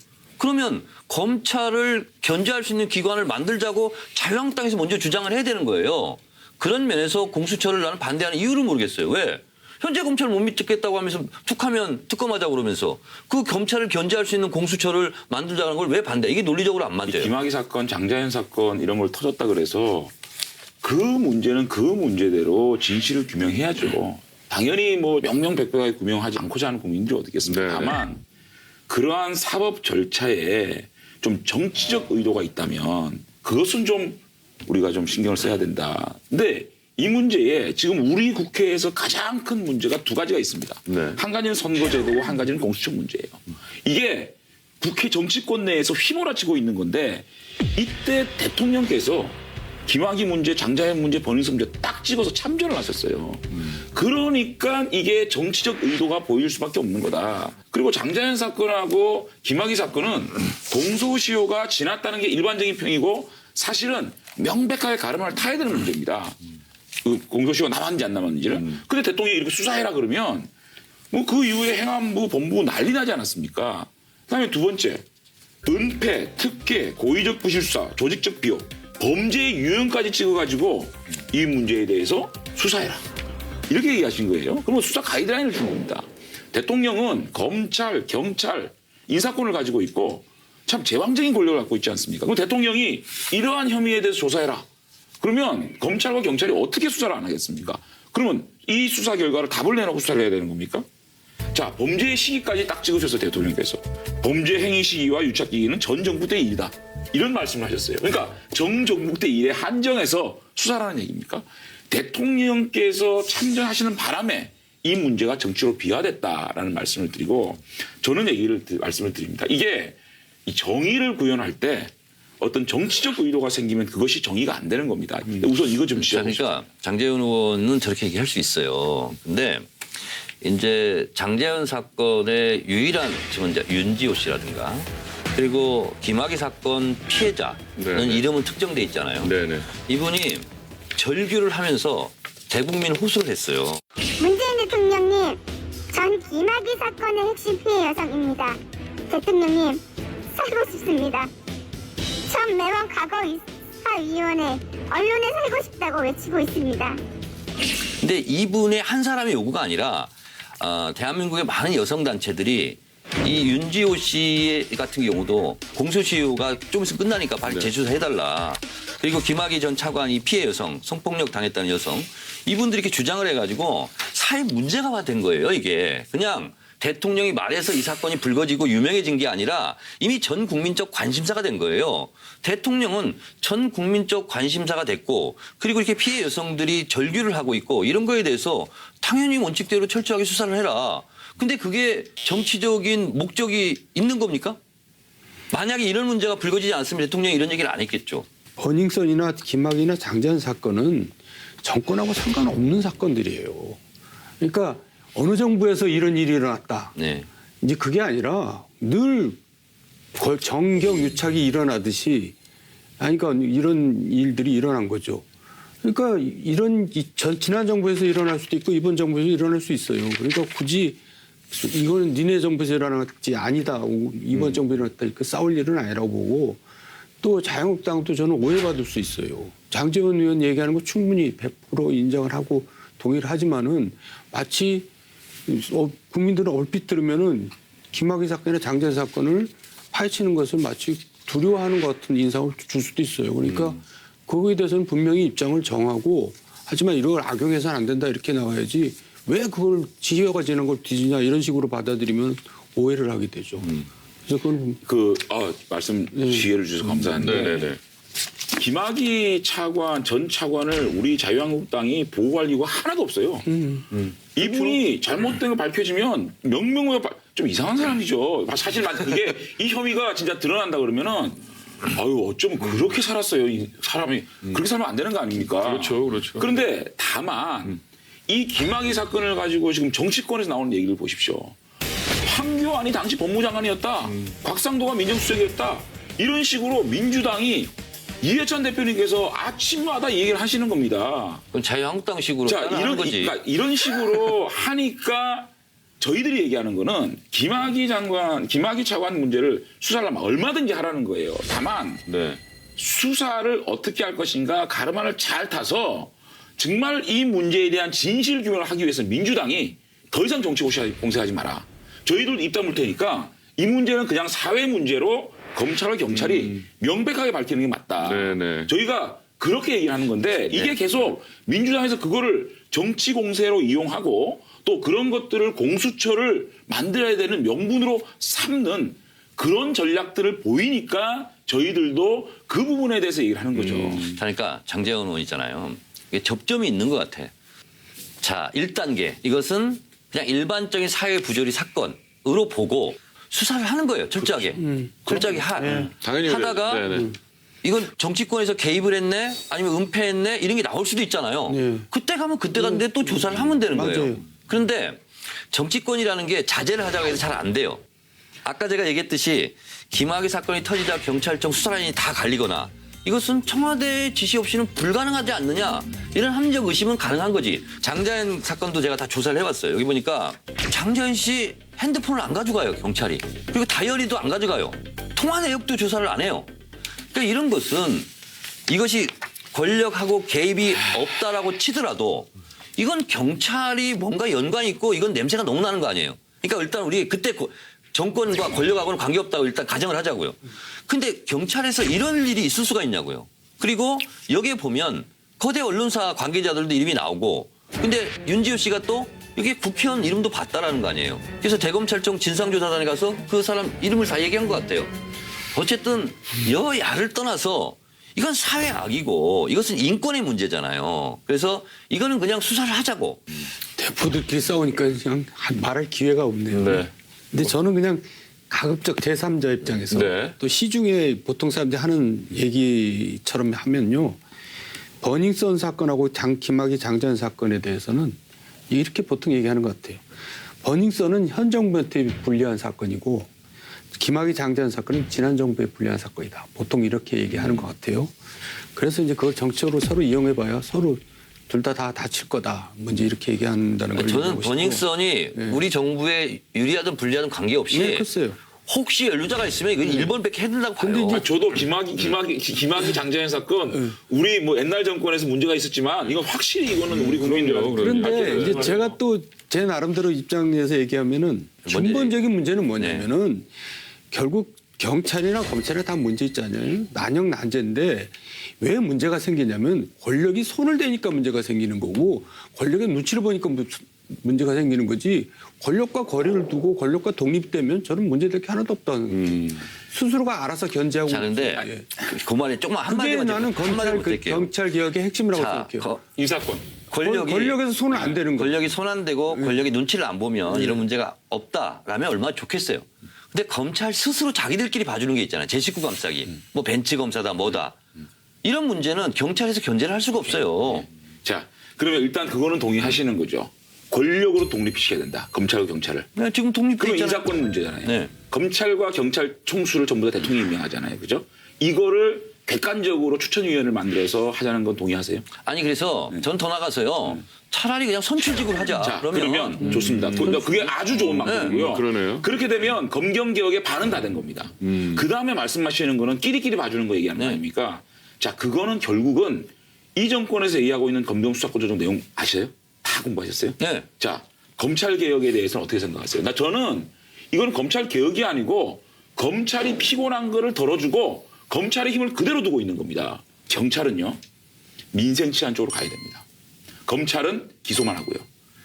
그러면 검찰을 견제할 수 있는 기관을 만들자고 자유한국당에서 먼저 주장을 해야 되는 거예요. 그런 면에서 공수처를 나는 반대하는 이유를 모르겠어요. 왜? 현재 검찰 못 믿겠다고 하면서 툭하면 특검하자고 그러면서 그 검찰을 견제할 수 있는 공수처를 만들자는 걸 왜 반대? 이게 논리적으로 안 맞아요. 김학의 사건, 장자연 사건 이런 걸 터졌다 그래서 그 문제는 그 문제대로 진실을 규명해야죠. 당연히 뭐 명명백백하게 규명하지 않고자 하는 국민들이 어떻겠습니까? 네네. 다만 그러한 사법 절차에 좀 정치적 의도가 있다면 그것은 좀 우리가 좀 신경을 써야 된다. 근데 이 문제에 지금 우리 국회에서 가장 큰 문제가 두 가지가 있습니다. 네. 한 가지는 선거제도고 한 가지는 공수처 문제예요. 이게 국회 정치권 내에서 휘몰아치고 있는 건데 이때 대통령께서 김학의 문제, 장자연 문제, 버닝썬 문제 딱 찍어서 참전을 하셨어요. 그러니까 이게 정치적 의도가 보일 수밖에 없는 거다. 그리고 장자연 사건하고 김학의 사건은 공소시효가 지났다는 게 일반적인 평이고 사실은 명백하게 가름을 타야 되는 문제입니다. 그 공소시효가 남았는지 안 남았는지는. 근데 대통령이 이렇게 수사해라 그러면 뭐 그 이후에 행안부, 법무부 난리 나지 않았습니까? 그다음에 두 번째, 은폐, 특혜, 고의적 부실수사, 조직적 비호, 범죄의 유형까지 찍어가지고 이 문제에 대해서 수사해라. 이렇게 얘기하신 거예요. 그러면 수사 가이드라인을 준 겁니다. 대통령은 검찰, 경찰, 인사권을 가지고 있고 참 제왕적인 권력을 갖고 있지 않습니까? 그럼 대통령이 이러한 혐의에 대해서 조사해라. 그러면 검찰과 경찰이 어떻게 수사를 안 하겠습니까? 그러면 이 수사 결과를 답을 내놓고 수사를 해야 되는 겁니까? 자, 범죄의 시기까지 딱 찍으셔서 대통령께서 범죄 행위 시기와 유착 기기는 전 정부 때 일이다. 이런 말씀을 하셨어요. 그러니까 전 정부 때 일에 한정해서 수사라는 얘기입니까? 대통령께서 참전하시는 바람에 이 문제가 정치로 비화됐다라는 말씀을 드리고 저는 말씀을 드립니다. 이게 이 정의를 구현할 때 어떤 정치적 의도가 생기면 그것이 정의가 안 되는 겁니다. 우선 이거 좀 지적해주세요. 그러니까 장제원 의원은 저렇게 얘기할 수 있어요. 근데 이제 장제원 사건의 유일한 지원자 윤지호 씨라든가 그리고 김학의 사건 피해자는 네네. 이름은 특정돼 있잖아요. 네네. 이분이 절규를 하면서 대국민 호소를 했어요. 문재인 대통령님, 전 김학의 사건의 핵심 피해 여성입니다. 대통령님, 살고 싶습니다. 전 매번 과거사위원회 언론에 살고 싶다고 외치고 있습니다. 근데 이분의 한 사람의 요구가 아니라 대한민국의 많은 여성단체들이 이 윤지호 씨 같은 경우도 공소시효가 좀 있으면 끝나니까 빨리 재수사해달라. 그리고 김학의 전 차관이 피해 여성, 성폭력 당했다는 여성 이분들이 이렇게 주장을 해가지고 사회 문제가 된 거예요. 이게 그냥 대통령이 말해서 이 사건이 불거지고 유명해진 게 아니라 이미 전 국민적 관심사가 된 거예요. 대통령은 전 국민적 관심사가 됐고 그리고 이렇게 피해 여성들이 절규를 하고 있고 이런 거에 대해서 당연히 원칙대로 철저하게 수사를 해라. 근데 그게 정치적인 목적이 있는 겁니까? 만약에 이런 문제가 불거지지 않았으면 대통령이 이런 얘기를 안 했겠죠. 버닝썬이나 김학의나 장자연 사건은 정권하고 상관없는 사건들이에요. 그러니까 어느 정부에서 이런 일이 일어났다. 네. 이제 그게 아니라 늘 정경 유착이 일어나듯이 그러니까 이런 일들이 일어난 거죠. 그러니까 지난 정부에서 일어날 수도 있고 이번 정부에서 일어날 수 있어요. 그러니까 굳이 이거는 니네 정부에서 일어났지 아니다. 이번 정부에 일어났다. 이렇게 싸울 일은 아니라고 보고 또 자유한국당도 저는 오해받을 수 있어요. 장제원 의원 얘기하는 거 충분히 100% 인정을 하고 동의를 하지만은 마치 국민들은 얼핏 들으면은 김학의 사건이나 장제원 사건을 파헤치는 것을 마치 두려워하는 것 같은 인상을 줄 수도 있어요. 그러니까 그거에 대해서는 분명히 입장을 정하고 하지만 이런 걸 악용해서는 안 된다 이렇게 나와야지 왜 그걸 지혜가 지는 걸 뒤지냐 이런 식으로 받아들이면 오해를 하게 되죠. 그래서 그건 말씀 지혜를 주셔서 감사한데 네네네. 김학의 차관 전 차관을 우리 자유한국당이 보호할 이유가 하나도 없어요. 이분이 잘못된 거 밝혀지면 명명으로 좀 이상한 사람이죠. 사실 그게 이 혐의가 진짜 드러난다 그러면은 아유 어쩌면 그렇게 살았어요. 이 사람이 그렇게 살면 안 되는 거 아닙니까? 그렇죠, 그렇죠. 그런데 다만 이 김학의 사건을 가지고 지금 정치권에서 나오는 얘기를 보십시오. 황교안이 당시 법무장관이었다. 곽상도가 민정수석이었다. 이런 식으로 민주당이 이해찬 대표님께서 아침마다 얘기를 하시는 겁니다. 그럼 자유한국당식으로 자, 하는 거지. 이런 식으로 하니까 저희들이 얘기하는 거는 김학의 차관 문제를 수사를 하면 얼마든지 하라는 거예요. 다만 네. 수사를 어떻게 할 것인가 가르마를 잘 타서 정말 이 문제에 대한 진실 규명을 하기 위해서 민주당이 더 이상 정치 공세하지 마라. 저희들 입담 물 테니까 이 문제는 그냥 사회 문제로 검찰과 경찰이 명백하게 밝히는 게 맞다. 네네. 저희가 그렇게 얘기를 하는 건데 이게 계속 민주당에서 그거를 정치 공세로 이용하고 또 그런 것들을 공수처를 만들어야 되는 명분으로 삼는 그런 전략들을 보이니까 저희들도 그 부분에 대해서 얘기를 하는 거죠. 그러니까 장재원 의원 있잖아요. 이게 접점이 있는 것 같아. 자, 1단계. 이것은 그냥 일반적인 사회 부조리 사건으로 보고 수사를 하는 거예요. 철저하게. 철저하게 당연히 하다가 그래요. 네네. 이건 정치권에서 개입을 했네 아니면 은폐했네 이런 게 나올 수도 있잖아요. 네. 그때 가면 그때 갔는데 또 조사를 하면 되는 거예요. 맞아요. 그런데 정치권이라는 게 자제를 하자고 해서 잘 안 돼요. 아까 제가 얘기했듯이 김학의 사건이 터지자 경찰청 수사라인이 다 갈리거나 이것은 청와대 지시 없이는 불가능하지 않느냐 이런 합리적 의심은 가능한 거지. 장자연 사건도 제가 다 조사를 해봤어요. 여기 보니까 장자연 씨 핸드폰을 안 가져가요 경찰이. 그리고 다이어리도 안 가져가요. 통화 내역도 조사를 안 해요. 그러니까 이런 것은 이것이 권력하고 개입이 없다라고 치더라도 이건 경찰이 뭔가 연관이 있고 이건 냄새가 너무 나는 거 아니에요. 그러니까 일단 우리 그때 정권과 권력하고는 관계없다고 일단 가정을 하자고요. 근데 경찰에서 이런 일이 있을 수가 있냐고요. 그리고 여기에 보면 거대 언론사 관계자들도 이름이 나오고 근데 윤지호 씨가 또 이게 국회의원 이름도 봤다라는 거 아니에요. 그래서 대검찰청 진상조사단에 가서 그 사람 이름을 다 얘기한 것 같아요. 어쨌든 여야를 떠나서 이건 사회 악이고 이것은 인권의 문제잖아요. 그래서 이거는 그냥 수사를 하자고. 대표들끼리 싸우니까 그냥 말할 기회가 없네요. 네. 근데 저는 그냥 가급적 제3자 입장에서 네. 또 시중에 보통 사람들이 하는 얘기처럼 하면요. 버닝썬 사건하고 김학의 장자연 사건에 대해서는 이렇게 보통 얘기하는 것 같아요. 버닝썬은 현 정부한테 불리한 사건이고 김학의 장자연 사건은 지난 정부에 불리한 사건이다. 보통 이렇게 얘기하는 것 같아요. 그래서 이제 그걸 정치적으로 서로 이용해봐야 서로 둘 다 다칠 거다. 먼저 이렇게 얘기한다는 걸. 저는 버닝썬이 우리 정부에 유리하든 불리하든 관계없이 네, 글쎄요. 혹시 연루자가 있으면 이건 일본밖에 해준다고 봐요. 저도 김학의 장자연 사건 우리 뭐 옛날 정권에서 문제가 있었지만 이건 확실히 이거는 우리 국민들 그런데 이제 제가 또 제 나름대로 입장에서 얘기하면은 근본적인 문제는 뭐냐면은 결국 경찰이나 검찰에 다 문제 있잖아요. 난영 난제인데 왜 문제가 생기냐면 권력이 손을 대니까 문제가 생기는 거고 권력의 눈치를 보니까 문제가 생기는 거지 권력과 거리를 두고 권력과 독립되면 저는 문제될 게 하나도 없다는 스스로가 알아서 견제하고. 자, 근데 그 말에 조금만 그게 한마디만 나는 경찰 개혁의 핵심이라고 생각해요. 인사권. 권력에서 손을 안 대는 거. 권력이 손 안 대고 권력이 눈치를 안 보면 이런 문제가 없다라면 얼마나 좋겠어요. 근데 검찰 스스로 자기들끼리 봐주는 게 있잖아요. 제 식구 감싸기, 뭐 벤치 검사다 뭐다. 이런 문제는 경찰에서 견제를 할 수가 없어요. 자, 그러면 일단 그거는 동의하시는 거죠. 권력으로 독립시켜야 된다. 검찰과 경찰을. 네, 지금 독립돼 그럼 있잖아요. 인사권 문제잖아요. 네. 검찰과 경찰 총수를 전부 다 대통령이 임명하잖아요. 그죠? 이거를 객관적으로 추천위원회를 만들어서 하자는 건 동의하세요? 아니 그래서 전 더 나가서요. 차라리 그냥 선출직으로 하자. 자, 그러면 좋습니다. 그게 아주 좋은 방법이고요. 그러네요. 그렇게 되면 검경개혁의 반은 다 된 겁니다. 그 다음에 말씀하시는 거는 끼리끼리 봐주는 거 얘기하는 거 아닙니까? 자, 그거는 결국은 이 정권에서 얘기하고 있는 검경수사권 조정 내용 아세요? 다 공부하셨어요? 네. 자, 검찰개혁에 대해서는 어떻게 생각하세요? 저는 이건 검찰개혁이 아니고 검찰이 피곤한 거를 덜어주고 검찰의 힘을 그대로 두고 있는 겁니다. 경찰은요. 민생 치안 쪽으로 가야 됩니다. 검찰은 기소만 하고요.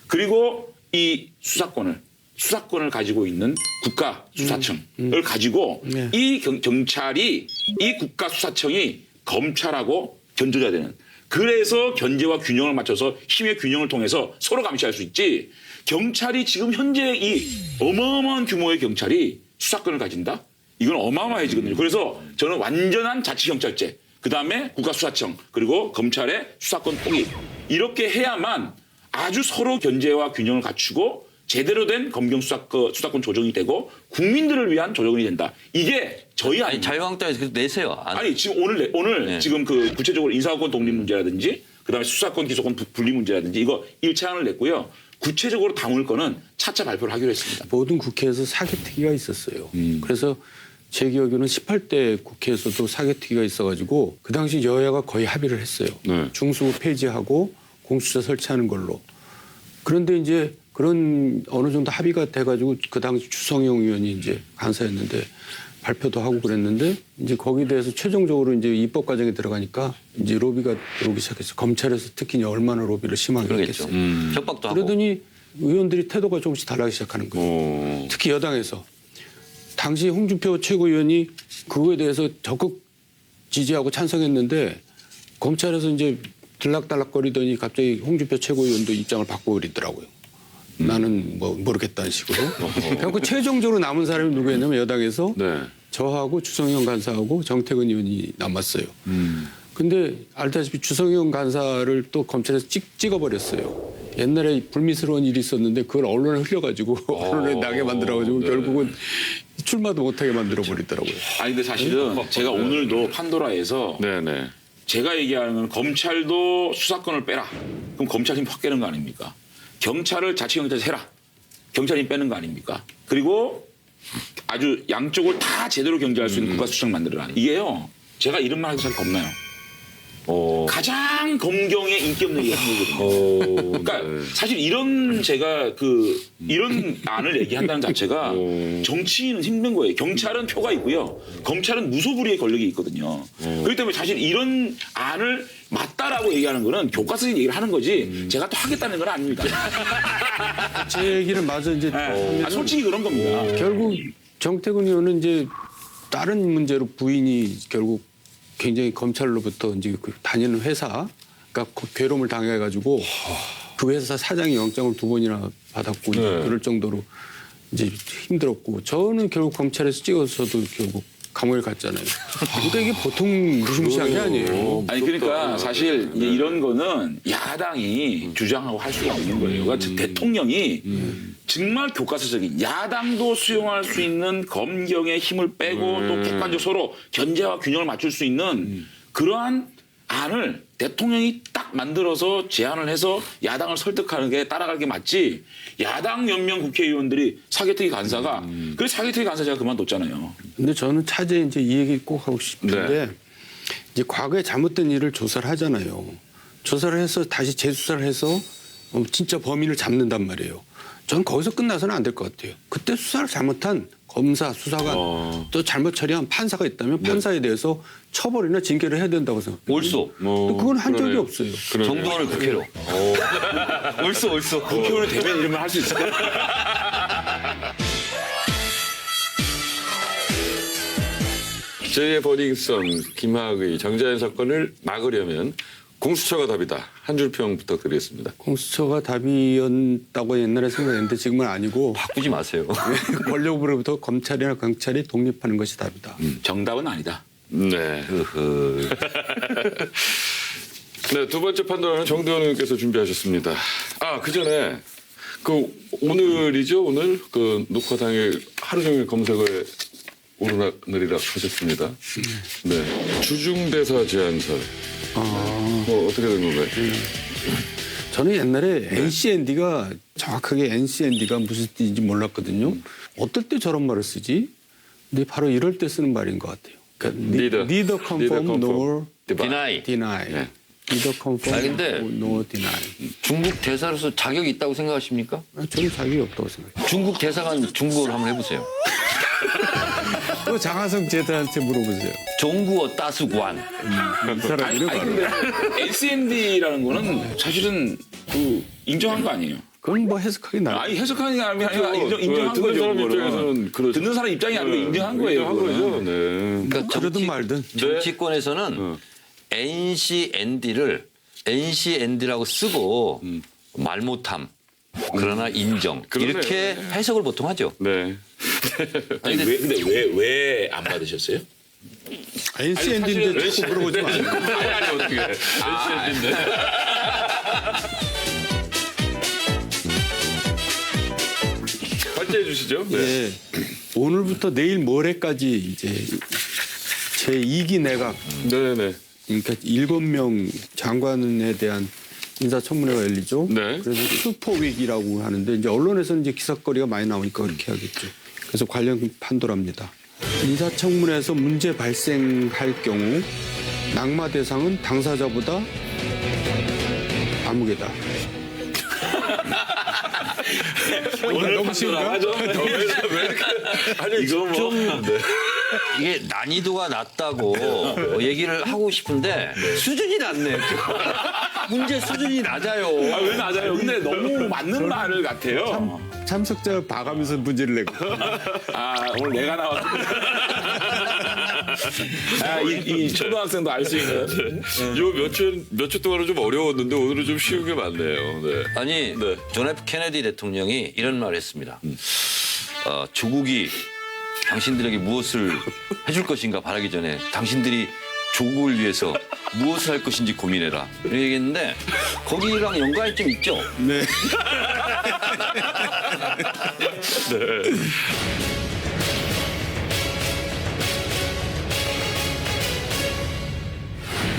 그리고 이 수사권을 가지고 있는 국가수사청을 가지고 이 경찰이 이 국가수사청이 검찰하고 견조해야 되는 그래서 견제와 균형을 맞춰서 힘의 균형을 통해서 서로 감시할 수 있지 경찰이 지금 현재 이 어마어마한 규모의 경찰이 수사권을 가진다? 이건 어마어마해지거든요. 그래서 저는 완전한 자치경찰제 그다음에 국가수사청 그리고 검찰의 수사권 포기 이렇게 해야만 아주 서로 견제와 균형을 갖추고 제대로 된 검경 수사권 조정이 되고 국민들을 위한 조정이 된다. 이게 저희 아니 자유한국당에서 그래서 내세요. 아니 지금 오늘 지금 그 구체적으로 인사권 독립 문제라든지 그다음에 수사권 기소권 분리 문제라든지 이거 1차안을 냈고요. 구체적으로 담을 거는 차차 발표를 하기로 했습니다. 모든 국회에서 사개특위가 있었어요. 그래서 제 기억에는 18대 국회에서도 사개특위가 있어가지고 그 당시 여야가 거의 합의를 했어요. 네. 중수부 폐지하고 공수처 설치하는 걸로. 그런데 이제 그런 어느 정도 합의가 돼가지고 그 당시 주성영 의원이 이제 간사였는데 발표도 하고 그랬는데 이제 거기에 대해서 최종적으로 이제 입법 과정에 들어가니까 이제 로비가 들어오기 시작했어요. 검찰에서 특히 얼마나 로비를 심하게 그러겠죠. 했겠어요. 협박도 하고. 그러더니 의원들이 태도가 조금씩 달라지기 시작하는 거예요. 특히 여당에서. 당시 홍준표 최고위원이 그거에 대해서 적극 지지하고 찬성했는데 검찰에서 이제 들락달락거리더니 갑자기 홍준표 최고위원도 입장을 바꿔버리더라고요. 나는 뭐 모르겠다는 식으로. 그래서 최종적으로 남은 사람이 누구였냐면 여당에서 네. 저하고 주성영 간사하고 정태근 의원이 남았어요. 근데 알다시피 주성영 간사를 또 검찰에서 찍어버렸어요. 옛날에 불미스러운 일이 있었는데 그걸 언론에 흘려가지고 언론에 나게 만들어가지고 결국은 출마도 못하게 만들어버리더라고요. 아니 근데 사실은 제가 오늘도 판도라에서 네네. 제가 얘기하는 건 검찰도 수사권을 빼라. 그럼 검찰 힘 확 깨는 거 아닙니까? 경찰을 자치경찰에서 해라. 경찰 힘 빼는 거 아닙니까? 그리고 아주 양쪽을 다 제대로 경제할 수 있는 국가수청 만들어라. 이게요. 제가 이런 말 하기 사실 겁나요. 가장 검경의 인기 없는 얘기를 한 거거든요. 그러니까 사실 이런 제가 이런 안을 얘기한다는 자체가 정치인은 힘든 거예요. 경찰은 표가 있고요. 검찰은 무소불위의 권력이 있거든요. 그렇기 때문에 사실 이런 안을 맞다라고 얘기하는 거는 교과서적인 얘기를 하는 거지 제가 또 하겠다는 건 아닙니다. 제 얘기를 마저 이제 솔직히 그런 겁니다. 결국 정태근 의원은 이제 다른 문제로 부인이 결국 굉장히 검찰로부터 이제 다니는 회사, 그러니까 괴로움을 당해가지고 그 회사 사장이 영장을 2번이나 받았고 이제 그럴 정도로 이제 힘들었고 저는 결국 검찰에서 찍어서도 결국 감옥에 갔잖아요. 그러니까 이게 보통 무시무시한 게 아니에요. 아니 그러니까 사실 이제 이런 거는 야당이 주장하고 할 수가 없는 거예요. 그러니까 대통령이 정말 교과서적인 야당도 수용할 수 있는 검경의 힘을 빼고 또 객관적 서로 견제와 균형을 맞출 수 있는 그러한 안을 대통령이 딱 만들어서 제안을 해서 야당을 설득하는 게 따라갈 게 맞지 야당 몇 명 국회의원들이 사개특위 간사가 그래서 사개특위 간사 제가 그만뒀잖아요. 근데 저는 차제 이제 이 얘기 꼭 하고 싶은데 이제 과거에 잘못된 일을 조사를 하잖아요. 조사를 해서 다시 재수사를 해서 진짜 범인을 잡는단 말이에요. 저는 거기서 끝나서는 안 될 것 같아요. 그때 수사를 잘못한 검사, 수사관 또 잘못 처리한 판사가 있다면 판사에 대해서 처벌이나 징계를 해야 된다고 생각해요. 옳소. 근데 그건 한 적이 없어요. 정동원을 국회로. 옳소. 국회의원이 되면 이러면 할 수 있을까요? 제2의 버닝썬 김학의 정자연 사건을 막으려면 공수처가 답이다. 한 줄 평 부탁드리겠습니다. 공수처가 답이었다고 옛날에 생각했는데 지금은 아니고 바꾸지 마세요. 권력으로부터 검찰이나 경찰이 독립하는 것이 답이다. 정답은 아니다. 네. 네, 두 번째 판단은 정대원 의원께서 준비하셨습니다. 그 전에 오늘이죠. 오늘 녹화 당일 하루 종일 검색어에 오르내리락 하셨습니다. 네. 주중대사 제안설. 어떻게 된 건가요? 저는 옛날에 NCND가 정확하게 NCND가 무슨 뜻인지 몰랐거든요. 어떨 때 저런 말을 쓰지? 근데 바로 이럴 때 쓰는 말인 것 같아요. 그러니까 neither conform nor 디나이. deny. 네. neither conform 근데 nor deny. 중국 대사로서 자격이 있다고 생각하십니까? 저는 자격이 없다고 생각해요. 중국 대사관 중국어를 한번 해보세요. 또 장하성 제자한테 물어보세요. 종구어 따수관. 이 사람 이름 아니 바로. 근데 NCND라는 거는 사실은 인정한 거 아니에요? 그건 뭐 해석하기 나름. 아니 해석하는 게 아니라 인정한 듣는 거죠. 사람 그거는. 입장에서는 그렇죠. 듣는 사람 입장이 아니고 인정한 거예요. 인정한 그거는. 거죠. 네. 그러니까 그러든 말든. 정치권에서는 NCND라고 쓰고 말 못함. 그러나 인정. 그러네요. 이렇게 해석을 보통 하죠. 네. 아니 근데 왜 안 받으셨어요? NCND인데 자꾸 물어보지 마세요. 아니 어떻게 NCND인데. 발제해 주시죠. 네. 예. 오늘부터 내일 모레까지 이제 제 2기 내각 네네. 그러니까 7명 장관에 대한 인사청문회가 열리죠. 네. 그래서 슈퍼윅이라고 하는데 이제 언론에서는 이제 기사거리가 많이 나오니까 그렇게 하겠죠. 그래서 관련 판도랍니다. 인사청문회에서 문제 발생할 경우 낙마 대상은 당사자보다 아무개다. 너무 쉬운가? 아니 이거 뭐 이게 난이도가 낮다고 얘기를 하고 싶은데 수준이 낮네. 문제 수준이 낮아요. 아, 왜 낮아요? 근데 너무 맞는 말을 같아요. 참석자를 봐가면서 문제를 내고. 아, 오늘 내가 나왔어. 아, 이 초등학생도 알 수 있는. 몇 주 동안은 좀 어려웠는데 오늘은 좀 쉬운 게 많네요. 네. 아니 네. 존 F 케네디 대통령이 이런 말을 했습니다. 조국이 당신들에게 무엇을 해줄 것인가 바라기 전에 당신들이 조국을 위해서 무엇을 할 것인지 고민해라. 이렇게 얘기했는데 거기랑 연관이 좀 있죠. 네.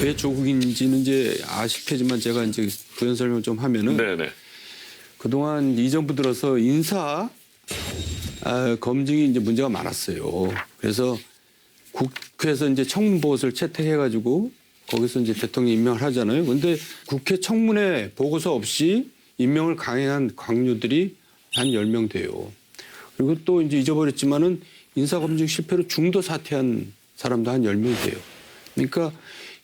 왜 조국인지는 이제 아실 테지만 제가 이제 부연 설명 좀 하면은 네네. 그동안 이 정부 들어서 인사 검증이 이제 문제가 많았어요. 그래서 국회에서 이제 청문 보고서를 채택해가지고 거기서 이제 대통령 임명을 하잖아요. 그런데 국회 청문회 보고서 없이 임명을 강행한 관료들이 한 10명 돼요. 그리고 또 이제 잊어버렸지만은 인사검증 실패로 중도 사퇴한 사람도 한 10명 돼요. 그러니까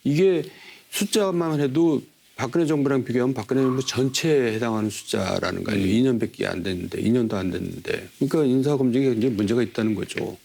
이게 숫자만 해도 박근혜 정부랑 비교하면 박근혜 정부 전체에 해당하는 숫자라는 거 아니에요. 2년밖에 안 됐는데, 2년도 안 됐는데. 그러니까 인사검증에 이제 문제가 있다는 거죠.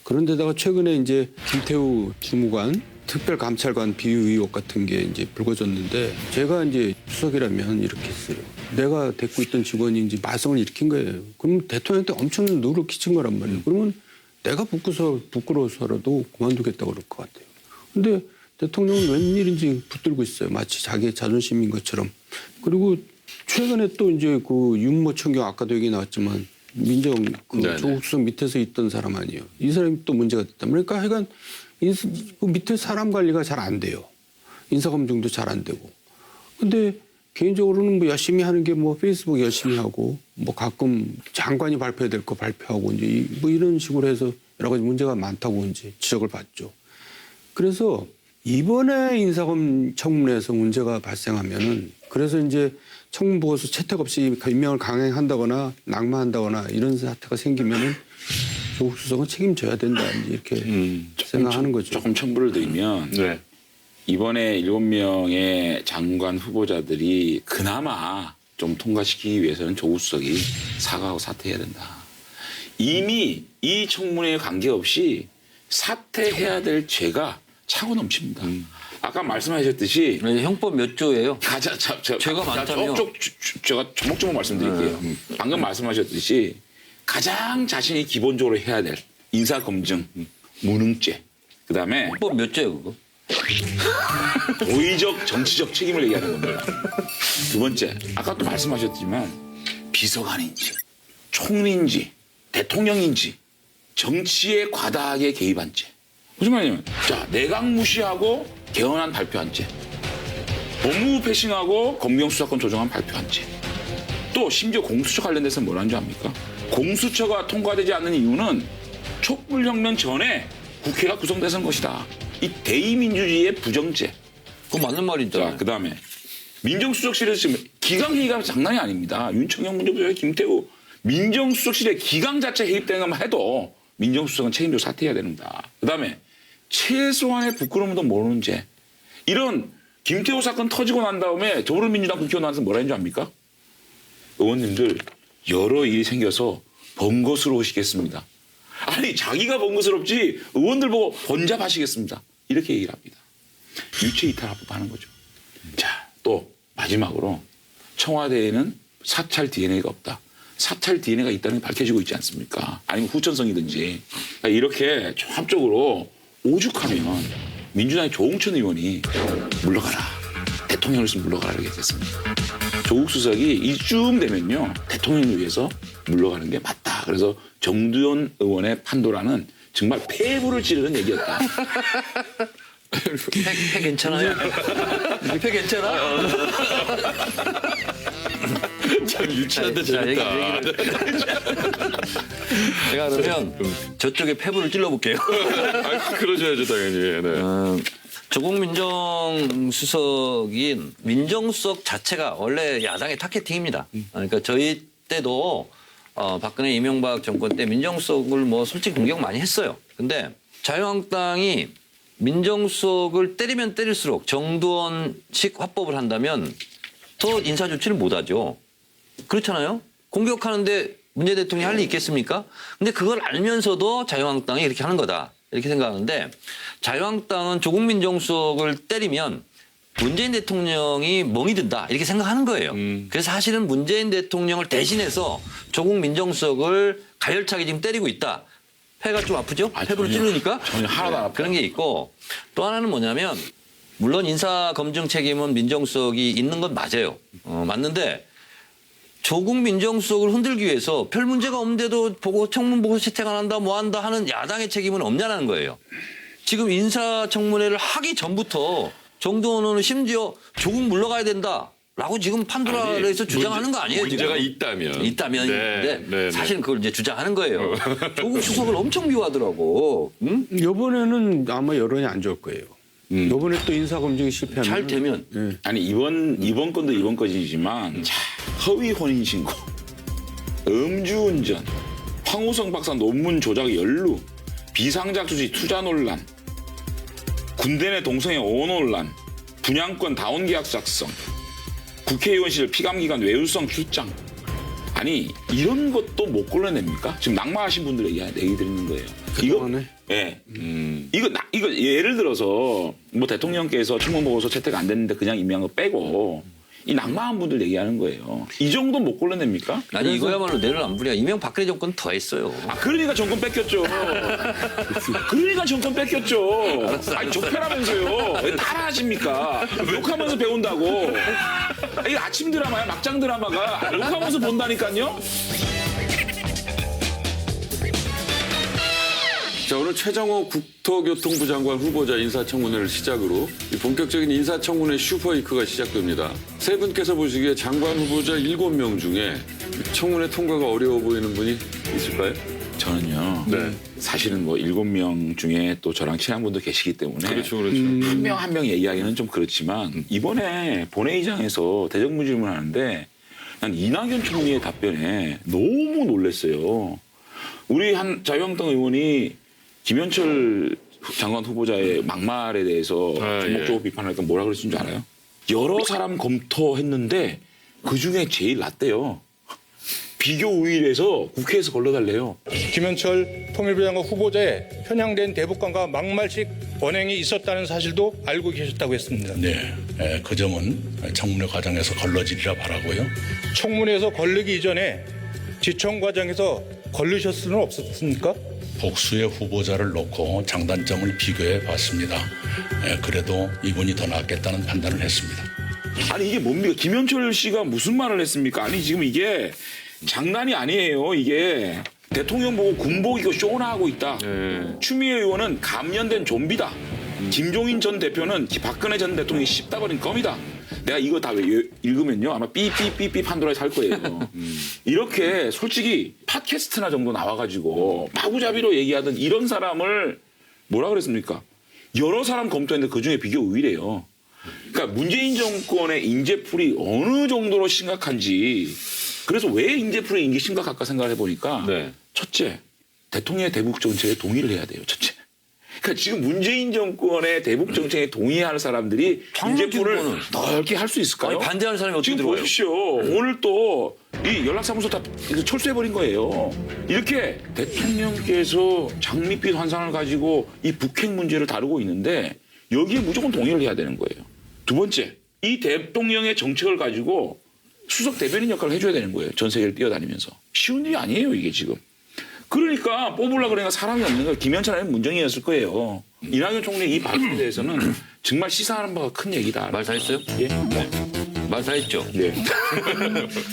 그런데다가 최근에 이제 김태우 주무관, 특별감찰관 비위 의혹 같은 게 이제 불거졌는데 제가 이제 수석이라면 이렇게 했어요. 내가 데리고 있던 직원이 이제 말썽을 일으킨 거예요. 그럼 대통령한테 엄청난 누를 끼친 거란 말이에요. 그러면 내가 부끄러워서라도 그만두겠다고 그럴 것 같아요. 근데 대통령은 웬일인지 붙들고 있어요. 마치 자기의 자존심인 것처럼. 그리고 최근에 또 이제 그 윤모 총경 아까도 얘기 나왔지만 민정 조국 수석 밑에서 있던 사람 아니에요. 이 사람이 또 문제가 됐다. 그러니까 하여간 그 밑에 사람 관리가 잘 안 돼요. 인사검증도 잘 안 되고. 근데 개인적으로는 뭐 열심히 하는 게 뭐 페이스북 열심히 하고 뭐 가끔 장관이 발표해야 될 거 발표하고 이제 뭐 이런 식으로 해서 여러 가지 문제가 많다고 이제 지적을 받죠. 그래서 이번에 인사검 청문회에서 문제가 발생하면은 그래서 이제 청문 보고서 채택 없이 임명을 강행한다거나 낙마한다거나 이런 사태가 생기면은 조국 수석은 책임져야 된다 이렇게 생각하는 거죠. 조금 첨부를 드리면 네. 이번에 7명의 장관 후보자들이 그나마 좀 통과시키기 위해서는 조국 수석이 사과하고 사퇴해야 된다. 이미 이 청문회에 관계없이 사퇴해야 될 죄가 차고 넘칩니다. 아까 말씀하셨듯이 형법 몇 조예요? 죄가 많다며. 제가 조목조목 말씀드릴게요. 방금 말씀하셨듯이 가장 자신이 기본적으로 해야 될 인사검증, 무능죄. 그다음에 형법 몇 조예요 그거? 도의적 정치적 책임을 얘기하는 겁니다. 두 번째, 아까 또 말씀하셨지만 비서관인지 총리인지 대통령인지 정치에 과다하게 개입한 죄. 무슨 말이냐면 자 내각 무시하고 개헌안 발표한 죄. 법무부 패싱하고 검경수사권 조정안 발표한 죄. 또 심지어 공수처 관련돼서 뭐라는 줄 압니까? 공수처가 통과되지 않는 이유는 촛불혁명 전에 국회가 구성돼서인 것이다. 이 대의민주주의의 부정죄. 그거 맞는 말이죠. 자, 그다음에 민정수석실에서 지금 기강회의가 장난이 아닙니다. 윤청영 문제부장이 김태우 민정수석실에 기강 자체 해입되는 것만 해도 민정수석은 책임지고 사퇴해야 됩니다. 그다음에 최소한의 부끄러움도 모르는 죄. 이런 김태우 사건 터지고 난 다음에 더불어민주당 국회의원 나와서 뭐라 했는 줄 압니까? 의원님들 여러 일이 생겨서 번거스러우시겠습니다. 아니 자기가 번거스럽지 의원들 보고 번잡하시겠습니다. 이렇게 얘기를 합니다. 유체이탈 합법하는 거죠. 자, 또 마지막으로 청와대에는 사찰 DNA가 없다. 사찰 DNA가 있다는 게 밝혀지고 있지 않습니까? 아니면 후천성이든지. 그러니까 이렇게 종합적으로 오죽하면 민주당의 조홍천 의원이 물러가라. 대통령으로서 물러가라 이렇게 됐습니다. 조국 수석이 이쯤 되면요. 대통령을 위해서 물러가는 게 맞다. 그래서 정두현 의원의 판도라는 정말 폐부를 찌르는 얘기였다. 팩 괜찮아요? 팩 괜찮아? 참 유치한데 자, 재밌다. 제가 그러면 저쪽에 패부를 찔러볼게요. 아, 그러셔야죠 당연히. 네. 조국 민정수석인 민정수석 자체가 원래 야당의 타겟팅입니다. 그러니까 저희 때도 박근혜 이명박 정권 때 민정수석을 뭐 솔직히 공격 많이 했어요. 근데 자유한국당이 민정수석을 때리면 때릴수록 정두원식 화법을 한다면 더 인사 조치를 못하죠. 그렇잖아요. 공격하는데 문재인 대통령이 할 일 있겠습니까? 근데 그걸 알면서도 자유한국당이 이렇게 하는 거다. 이렇게 생각하는데 자유한국당은 조국 민정수석을 때리면 문재인 대통령이 멍이 든다. 이렇게 생각하는 거예요. 그래서 사실은 문재인 대통령을 대신해서 조국 민정수석을 가열차게 지금 때리고 있다. 폐가 좀 아프죠? 폐부를 찌르니까? 전혀 하나도 안 아파요. 그런 게 있고 또 하나는 뭐냐면 물론 인사검증 책임은 민정수석이 있는 건 맞아요. 맞는데 조국 민정수석을 흔들기 위해서 별 문제가 없는데도 청문 보고 채택 안 한다 뭐 한다 하는 야당의 책임은 없냐는 거예요. 지금 인사청문회를 하기 전부터 정동원 의원은 심지어 조국 물러가야 된다라고 지금 판도라에서 주장하는 거 아니에요? 문제가 지금? 있다면. 있다면. 네, 네, 사실은 그걸 이제 주장하는 거예요. 조국 수석을 엄청 미워하더라고. 응? 이번에는 아마 여론이 안 좋을 거예요. 이번에 또 인사검증이 실패하면 잘 되면. 아니 이번 건도 이번 건이지만 자, 허위 혼인신고, 음주운전, 황우성 박사 논문 조작 연루, 비상작주지 투자 논란, 군대 내 동성애 오 논란, 분양권 다운계약 작성, 국회의원 시절 피감기관 외유성 출장. 아니 이런 것도 못 골라냅니까? 지금 낙마하신 분들 얘기 드리는 거예요. 그동안에? 예. 이거 예를 들어서 뭐 대통령께서 청문 보고서 채택 안 됐는데 그냥 임명한 거 빼고 이 낙마한 분들 얘기하는 거예요. 이 정도 못 골라냅니까? 아니 이거야말로 내를 안 부려. 이명박근혜 정권 더 했어요. 아 그러니까 정권 뺏겼죠. 그러니까 정권 뺏겼죠. 아니 적폐라면서요. 왜 따라하십니까? 욕하면서 배운다고. 이게 아침 드라마야 막장 드라마가 욕하면서 본다니까요. 자, 오늘 최정호 국토교통부 장관 후보자 인사청문회를 시작으로 이 본격적인 인사청문회 슈퍼위크가 시작됩니다. 세 분께서 보시기에 장관 후보자 7명 중에 청문회 통과가 어려워 보이는 분이 있을까요? 저는요. 네. 사실은 뭐 7명 중에 또 저랑 친한 분도 계시기 때문에 그렇죠, 그렇죠. 한 명 한 명 얘기하기는 좀 그렇지만 이번에 본회의장에서 대정부 질문하는데 난 이낙연 총리의 답변에 너무 놀랐어요. 우리 한 자유한국당 의원이 김현철 장관 후보자의 막말에 대해서 전목적으로 비판하니까 뭐라 그랬는 줄 알아요? 여러 사람 검토했는데 그중에 제일 낫대요. 비교 우위에서 국회에서 걸러달래요. 김현철 통일부 장관 후보자의 편향된 대북관과 막말식 언행이 있었다는 사실도 알고 계셨다고 했습니다. 네, 그 점은 청문회 과정에서 걸러지리라 바라고요. 청문회에서 걸르기 이전에 지청 과정에서 걸르셨을 수는 없었습니까? 복수의 후보자를 놓고 장단점을 비교해 봤습니다. 그래도 이분이 더 낫겠다는 판단을 했습니다. 아니 이게 뭡니까? 김현철 씨가 무슨 말을 했습니까? 아니 지금 이게 장난이 아니에요. 이게 대통령 보고 군복 입고 쇼나 하고 있다. 추미애 의원은 감염된 좀비다. 김종인 전 대표는 박근혜 전 대통령이 씹다버린 껌이다. 내가 이거 다 읽으면요 아마 삐삐삐삐 판도라에서 할 거예요. 이렇게 솔직히 팟캐스트나 정도 나와가지고 마구잡이로 얘기하던 이런 사람을 뭐라 그랬습니까? 여러 사람 검토했는데 그중에 비교 우위래요. 그러니까 문재인 정권의 인재풀이 어느 정도로 심각한지 그래서 왜 인재풀이 이게 심각할까 생각을 해보니까 네. 첫째 대통령의 대북 정책에 동의를 해야 돼요. 첫째. 그러니까 지금 문재인 정권의 대북 정책에 동의할 사람들이 인재풀을 넓게 할 수 있을까요? 아니, 반대하는 사람이 어떻게 지금 들어와요? 보십시오. 오늘 또 이 연락사무소 다 철수해버린 거예요. 이렇게 대통령께서 장밋빛 환상을 가지고 이 북핵 문제를 다루고 있는데 여기에 무조건 동의를 해야 되는 거예요. 두 번째, 이 대통령의 정책을 가지고 수석 대변인 역할을 해줘야 되는 거예요. 전 세계를 뛰어다니면서. 쉬운 일이 아니에요, 이게 지금. 그러니까 뽑으려고 그러니까 사람이 없는 거예요. 김현철 아니면 문정희였을 거예요. 이낙연 총리 이 발언에 대해서는 정말 시사하는 바가 큰 얘기다. 말 다 했어요? 예? 네. 말 다 했죠? 네.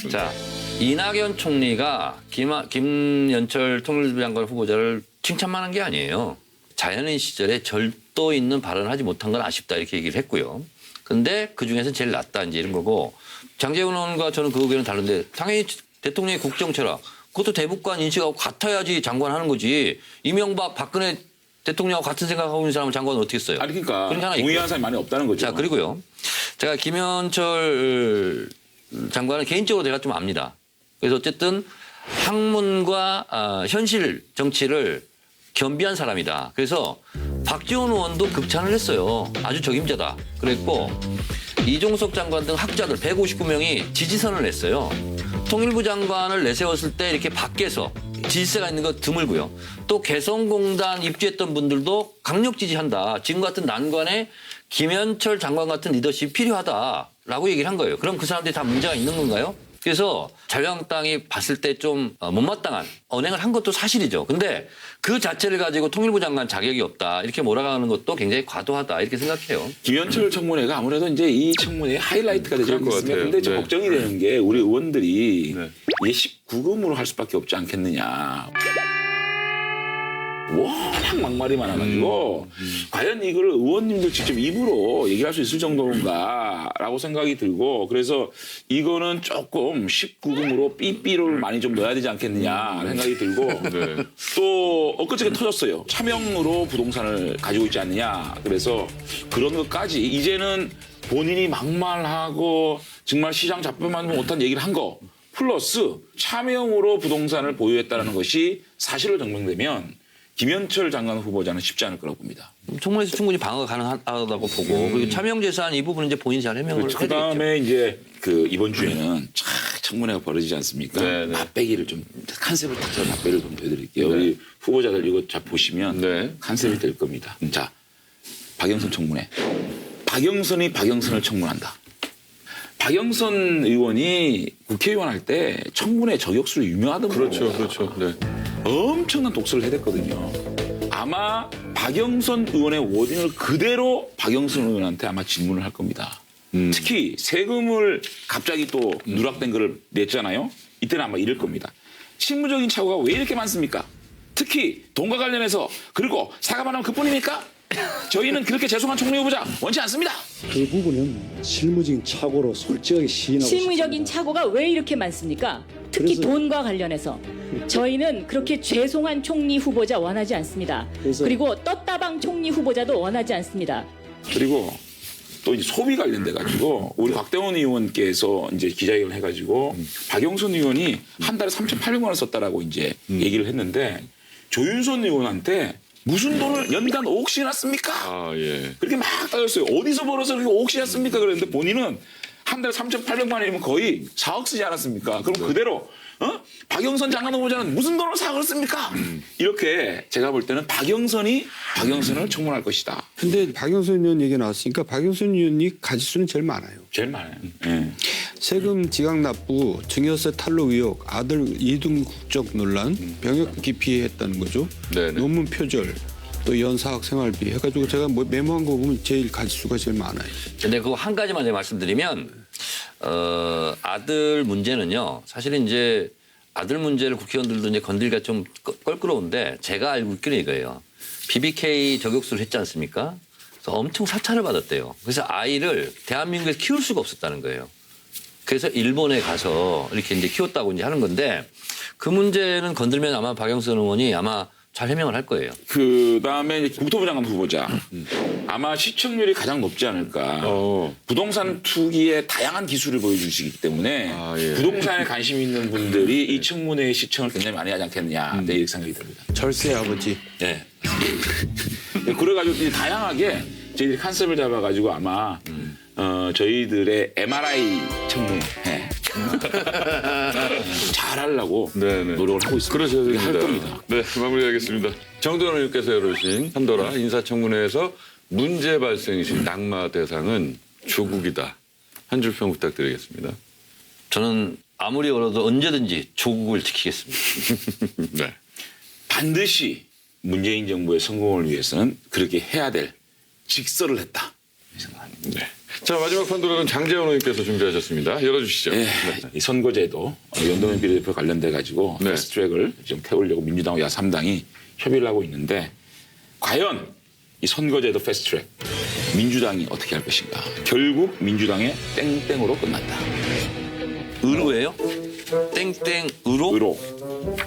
자, 이낙연 총리가 김현철 통일부 장관 후보자를 칭찬만 한 게 아니에요. 자연인 시절에 절도 있는 발언을 하지 못한 건 아쉽다 이렇게 얘기를 했고요. 근데 그중에서 제일 낫다 이제 이런 거고 장제원 의원과 저는 그 의견은 다른데 당연히 대통령의 국정철학 그것도 대북관 인식하고 같아야지 장관하는 거지. 이명박 박근혜 대통령하고 같은 생각하고 있는 사람은 장관은 어떻게 써요? 아니 그러니까 그런 게 하나 동의하는 있고. 사람이 많이 없다는 거죠. 자 그리고요. 제가 김현철 장관은 개인적으로 내가 좀 압니다. 그래서 어쨌든 학문과 현실 정치를 겸비한 사람이다. 그래서 박지원 의원도 극찬을 했어요. 아주 적임자다. 그랬고 이종석 장관 등 학자들 159명이 지지선을 냈어요. 통일부 장관을 내세웠을 때 이렇게 밖에서 지지세가 있는 거 드물고요. 또 개성공단 입주했던 분들도 강력 지지한다. 지금 같은 난관에 김현철 장관 같은 리더십이 필요하다라고 얘기를 한 거예요. 그럼 그 사람들이 다 문제가 있는 건가요? 그래서 자유한국당이 봤을 때 좀 못마땅한 언행을 한 것도 사실이죠. 근데 그 자체를 가지고 통일부 장관 자격이 없다. 이렇게 몰아가는 것도 굉장히 과도하다. 이렇게 생각해요. 김현철 청문회가 아무래도 이제 이 청문회의 하이라이트가 되지 그럴 것 않겠습니까? 같아요. 근데 좀 네. 걱정이 되는 게 우리 의원들이 네. 이게 19금으로 할 수밖에 없지 않겠느냐. 워낙 막말이 많아가지고 과연 이걸 의원님들 직접 입으로 얘기할 수 있을 정도인가라고 생각이 들고 그래서 이거는 조금 19금으로 삐삐를 많이 좀 넣어야 되지 않겠느냐 생각이 들고 네. 또 엊그저께 터졌어요. 차명으로 부동산을 가지고 있지 않느냐. 그래서 그런 것까지 이제는 본인이 막말하고 정말 시장 잡혀만 못한 얘기를 한 거 플러스 차명으로 부동산을 보유했다는 것이 사실로 증명되면 김현철 장관 후보자는 쉽지 않을 거라고 봅니다. 청문회에서 충분히 방어가 가능하다고 보고 그리고 차명재산 이 부분은 이제 본인이 잘 해명을 해야 그 되겠죠. 다음에 이제 그 이번 주에는 쫙 청문회가 벌어지지 않습니까? 네, 네. 맛배기를 좀 컨셉을 딱 제가 맛배기를 좀 보여드릴게요. 우리 후보자들 이거 잘 보시면 네. 컨셉이 될 겁니다. 자, 박영선 청문회. 박영선이 박영선을 청문한다. 박영선 의원이 국회의원 할 때 청문회 저격수로 유명하더라고요. 그렇죠. 네. 엄청난 독서를 해댔거든요. 아마 박영선 의원의 워딩을 그대로 박영선 의원한테 아마 질문을 할 겁니다. 특히 세금을 갑자기 또 누락된 거를 냈잖아요. 이때는 아마 이럴 겁니다. 실무적인 착오가 왜 이렇게 많습니까? 특히 돈과 관련해서 그리고 사과만 하면 그뿐입니까? 저희는 그렇게 죄송한 총리 후보자 원치 않습니다. 그 부분은 실무적인 착오로 솔직하게 시인하고 실무적인 싶습니다. 착오가 왜 이렇게 많습니까? 특히 그래서- 돈과 관련해서 저희는 그렇게 죄송한 총리 후보자 원하지 않습니다. 그리고 떴다방 총리 후보자도 원하지 않습니다. 그리고 또 이제 소비 관련돼 가지고 우리 곽대원 의원께서 이제 기자회견을 해가지고 박영선 의원이 한 달에 3,800만 원을 썼다라고 이제 얘기를 했는데 조윤선 의원한테 무슨 돈을 연간 5억씩이나 씁니까? 아, 예. 그렇게 막 따졌어요. 어디서 벌어서 그렇게 5억씩이나 씁니까? 그랬는데 본인은 한 달에 3,800만 원이면 거의 4억 쓰지 않았습니까? 그럼 그대로 박영선 장관 후보자는 무슨 돈을 4억을 씁니까? 이렇게 제가 볼 때는 박영선을 청문할 것이다. 근데 박영선 의원 얘기 나왔으니까 박영선 의원이 가지수는 제일 많아요. 제일 많아요. 예. 세금 지각 납부, 증여세 탈루 의혹, 아들 이등 국적 논란, 병역 기피했다는 거죠. 네네. 논문 표절, 또 연사학 생활비 해가지고 제가 뭐 메모한 거 보면 제일 가지수가 제일 많아요. 근데 그거 한 가지만 제가 말씀드리면 아들 문제는요. 사실은 이제 아들 문제를 국회의원들도 이제 건들기가 좀 껄끄러운데 제가 알고 있기는 이거예요. BBK 저격수를 했지 않습니까? 그래서 엄청 사찰을 받았대요. 그래서 아이를 대한민국에서 키울 수가 없었다는 거예요. 그래서 일본에 가서 이렇게 이제 키웠다고 이제 하는 건데 그 문제는 건들면 아마 박영선 의원이 아마 잘 해명을 할 거예요. 그 다음에 국토부 장관 후보자 아마 시청률이 가장 높지 않을까. 부동산 투기의 다양한 기술을 보여주시기 때문에 예. 부동산에 관심 있는 분들이 이 청문회의 시청을 굉장히 많이 하지 않겠느냐 네, 이렇게 생각이 듭니다. 절세 아버지. 네. 그래가지고 이제 다양하게 저희들이 컨셉을 잡아가지고 아마 저희들의 MRI 청문회 잘하려고 네네. 노력을 하고 있습니다. 그러셔야 됩니다. 할 겁니다. 네, 마무리하겠습니다. 정도원 의원께서 열으신 판도라 인사청문회에서 문제 발생 시 낙마 대상은 조국이다. 한 줄 평 부탁드리겠습니다. 저는 아무리 어려도 언제든지 조국을 지키겠습니다. 네. 반드시 문재인 정부의 성공을 위해서는 그렇게 해야 될 직설을 했다. 생각합니다. 네. 자, 마지막 판도라는 장제원 의원께서 준비하셨습니다. 열어주시죠. 네. 이 선거제도 연동형 비례대표 관련돼 가지고 네. 패스트트랙을 좀 태우려고 민주당과 야3당이 협의를 하고 있는데 과연 이 선거제도 패스트트랙 민주당이 어떻게 할 것인가. 결국 민주당의 땡땡으로 끝난다. 의로예요? 땡땡 의로? 의로.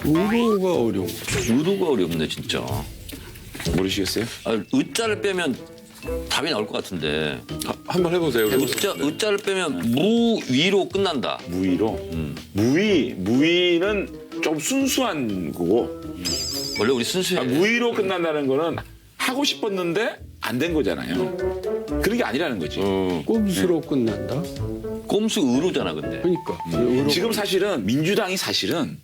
의로가 어려워. 의로가 어렵네 진짜. 모르시겠어요? 의자를 빼면 답이 나올 것 같은데. 한번 해보세요. 의자를 빼면 무위로 끝난다. 무위로. 무위는 좀 순수한 거고. 원래 우리 순수해. 무위로 끝난다는 거는 하고 싶었는데 안 된 거잖아요. 그런 게 아니라는 거지. 꼼수로 끝난다. 꼼수 의로잖아 근데. 그러니까 의로. 지금 사실은 민주당이 사실은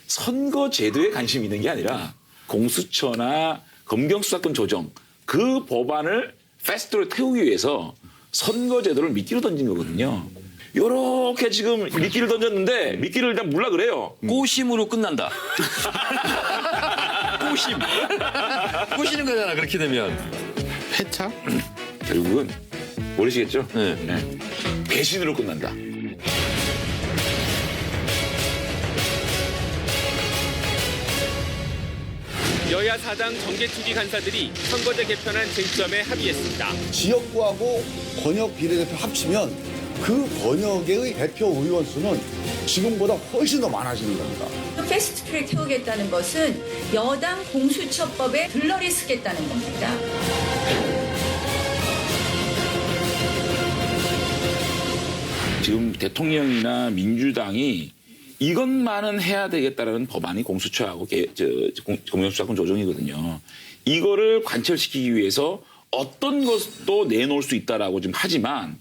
선거 제도에 관심이 있는 게 아니라 공수처나 검경수사권 조정 그 법안을 패스트로 태우기 위해서 선거 제도를 미끼로 던진 거거든요. 요렇게 지금 미끼를 던졌는데 미끼를 일단 물라 그래요. 꼬심으로 끝난다. 꼬심. 꼬시는 거잖아 그렇게 되면. 패착? 결국은 모르시겠죠? 네. 배신으로 끝난다. 여야 사당 정계특위 간사들이 선거제 개편안 쟁점에 합의했습니다. 지역구하고 권역 비례대표 합치면 그 권역의 대표 의원 수는 지금보다 훨씬 더 많아지는 겁니다. 패스트트랙 태우겠다는 것은 여당 공수처법에 들러리 쓰겠다는 겁니다. 지금 대통령이나 민주당이 이것만은 해야 되겠다라는 법안이 공수처하고 검경수사권 조정이거든요. 이거를 관철시키기 위해서 어떤 것도 내놓을 수 있다라고 지금 하지만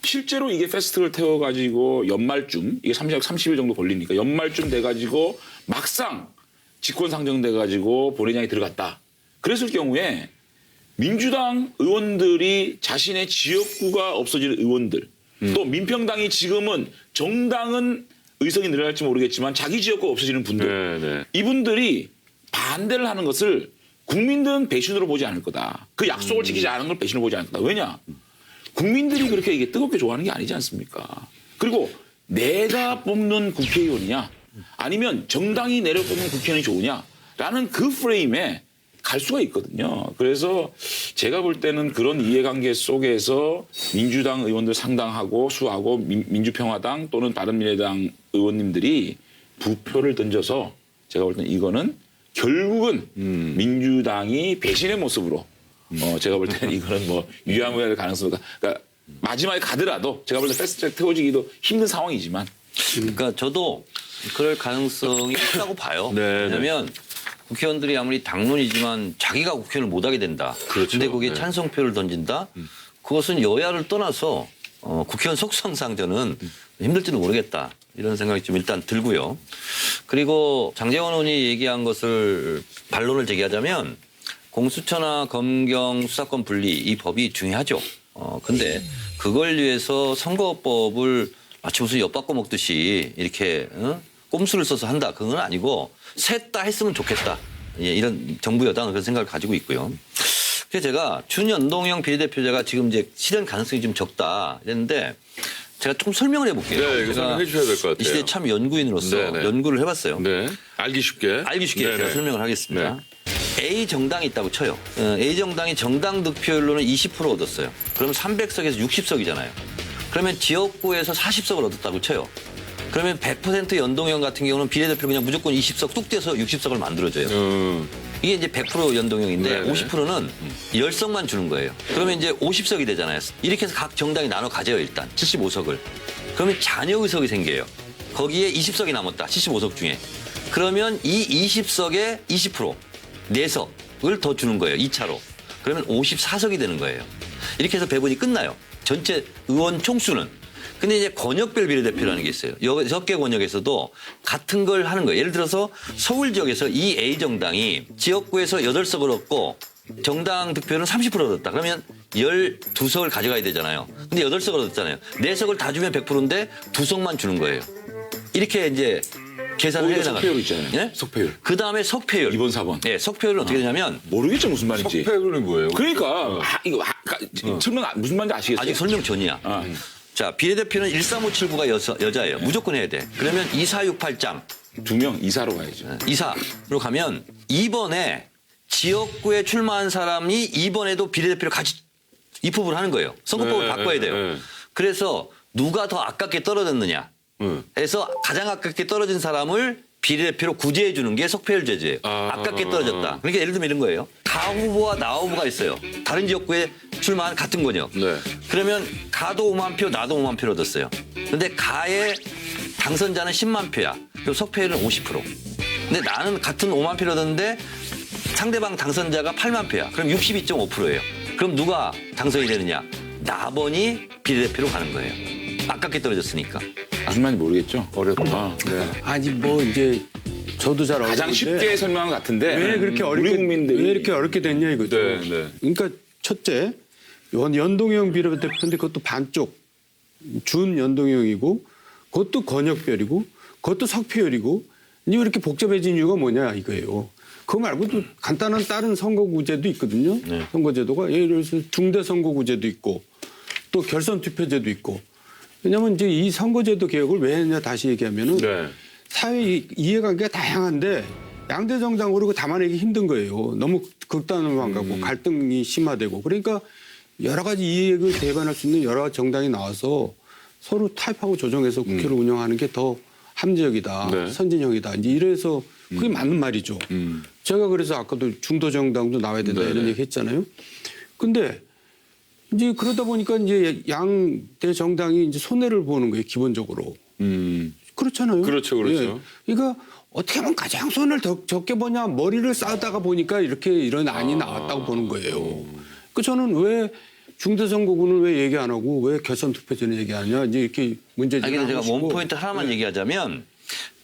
실제로 이게 패스트를 태워가지고 연말쯤 이게 30일 정도 걸리니까 연말쯤 돼가지고 막상 직권 상정돼가지고 본회의장에 들어갔다. 그랬을 경우에 민주당 의원들이 자신의 지역구가 없어지는 의원들 또 민평당이 지금은 정당은 의석이 늘어날지 모르겠지만 자기 지역구가 없어지는 분들 이분들이 반대를 하는 것을 국민들은 배신으로 보지 않을 거다. 그 약속을 지키지 않은 걸 배신으로 보지 않을 거다. 왜냐? 국민들이 그렇게 이게 뜨겁게 좋아하는 게 아니지 않습니까? 그리고 내가 뽑는 국회의원이냐 아니면 정당이 내려 뽑는 국회의원이 좋으냐라는 그 프레임에 갈 수가 있거든요. 그래서 제가 볼 때는 그런 이해관계 속에서 민주당 의원들 상당하고 수하고 민주평화당 또는 바른미래당 의원님들이 부표를 던져서 제가 볼 때는 이거는 결국은 민주당이 배신의 모습으로 제가 볼 때는 이거는 뭐 유야무야 될 가능성이 그러니까 마지막에 가더라도 제가 볼 때 패스트트랙 태워지기도 힘든 상황이지만 그러니까 저도 그럴 가능성이 있다고 봐요. 왜냐하면 국회의원들이 아무리 당론이지만 자기가 국회의원을 못하게 된다. 그런데 거기에 찬성표를 던진다. 그것은 여야를 떠나서 국회의원 속성상 저는 힘들지도 모르겠다. 이런 생각이 좀 일단 들고요. 그리고 장제원 의원이 얘기한 것을 반론을 제기하자면 공수처나 검경 수사권 분리 이 법이 중요하죠. 근데 그걸 위해서 선거법을 마치 무슨 엿바꿔 먹듯이 이렇게 꼼수를 써서 한다. 그건 아니고 셋 다 했으면 좋겠다. 예, 이런 정부 여당은 그런 생각을 가지고 있고요. 그래서 제가 준연동형 비례대표제가 지금 이제 실현 가능성이 좀 적다 이랬는데 제가 조금 설명을 해볼게요. 네, 이거 설명해 주셔야 될 것 같아요. 이 시대 참 연구인으로서 연구를 해봤어요. 네. 알기 쉽게. 제가 설명을 하겠습니다. A 정당이 있다고 쳐요. A 정당이 정당 득표율로는 20% 얻었어요. 그러면 300석에서 60석이잖아요. 그러면 지역구에서 40석을 얻었다고 쳐요. 그러면 100% 연동형 같은 경우는 비례대표 그냥 무조건 20석 뚝 떼서 60석을 만들어줘요. 이게 이제 100% 연동형인데 50%는 10석만 주는 거예요. 그러면 이제 50석이 되잖아요. 이렇게 해서 각 정당이 나눠 가져요 일단 75석을. 그러면 잔여 의석이 생겨요. 거기에 20석이 남았다. 75석 중에. 그러면 이 20석에 20% 4석을 더 주는 거예요. 2차로. 그러면 54석이 되는 거예요. 이렇게 해서 배분이 끝나요. 전체 의원 총수는. 근데 이제 권역별 비례대표라는 게 있어요. 6개 권역에서도 같은 걸 하는 거예요. 예를 들어서 서울 지역에서 이 A 정당이 지역구에서 8석을 얻고 정당 득표는 30% 얻었다. 그러면 12석을 가져가야 되잖아요. 근데 8석을 얻었잖아요. 4석을 다 주면 100%인데 2석만 주는 거예요. 이렇게 이제 계산을 해나가요. 석패율 있잖아요. 예? 석패율. 그 다음에 석패율. 2번, 4번. 네, 석패율은 어떻게 되냐면 모르겠죠 무슨 말인지. 석패율은 뭐예요? 그러니까 설명 무슨 말인지 아시겠어요? 아직 설명 전이야. 자, 비례대표는 13579가 여자예요. 무조건 해야 돼. 그러면 2468장. 2명 이사로 가야죠. 이사로 가면 2번에 지역구에 출마한 사람이 이번에도 비례대표를 같이 입후보를 하는 거예요. 선거법을 바꿔야 돼요. 그래서 누가 더 아깝게 떨어졌느냐 해서 가장 아깝게 떨어진 사람을 비례대표로 구제해 주는 게 석패율제제예요. 아깝게 떨어졌다. 그러니까 예를 들면 이런 거예요. 가 후보와 나 후보가 있어요. 다른 지역구에 출마한 같은 권역. 그러면 가도 5만 표, 나도 5만 표를 얻었어요. 그런데 가의 당선자는 10만 표야. 그리고 석패율은 50%. 근데 나는 같은 5만 표를 얻었는데 상대방 당선자가 8만 표야. 그럼 62.5%예요. 그럼 누가 당선이 되느냐? 나번이 비례대표로 가는 거예요. 아깝게 떨어졌으니까. 무슨 말인지 모르겠죠. 어렵다. 아니 뭐 이제 저도 잘 가장 쉽게 설명한 것 같은데 왜 그렇게 어렵게 우리 국민들이 왜 이렇게 어렵게 됐냐 이거죠. 그러니까 첫째 연동형 비례대표인데 그것도 반쪽 준 연동형이고 그것도 권역별이고 그것도 석패율이고 이제 이렇게 복잡해진 이유가 뭐냐 이거예요. 그거 말고도 간단한 다른 선거구제도 있거든요. 선거제도가 예를 들어서 중대선거구제도 있고 또 결선투표제도 있고. 왜냐하면 이제 이 선거제도 개혁을 왜 했냐 다시 얘기하면은 사회 이해관계가 다양한데 양대 정당으로 담아내기 힘든 거예요. 너무 극단으로만 가고 갈등이 심화되고 그러니까 여러 가지 이익을 대변할 수 있는 여러 가지 정당이 나와서 서로 타협하고 조정해서 국회를 운영하는 게 더 합리적이다, 선진형이다. 이제 이래서 그게 맞는 말이죠. 제가 그래서 아까도 중도 정당도 나와야 된다 이런 얘기 했잖아요. 근데 이제 그러다 보니까 이제 양대 정당이 이제 손해를 보는 거예요, 기본적으로. 그렇잖아요. 그렇죠. 예. 그러니까 어떻게 하면 가장 손해를 적게 보냐 머리를 싸다가 보니까 이렇게 이런 안이 나왔다고 보는 거예요. 그 저는 왜 중대선거구는 왜 얘기 안 하고 왜 결선투표제는 얘기하냐 이제 이렇게 문제제기를 아니, 근데 제가 하시고. 원포인트 하나만 얘기하자면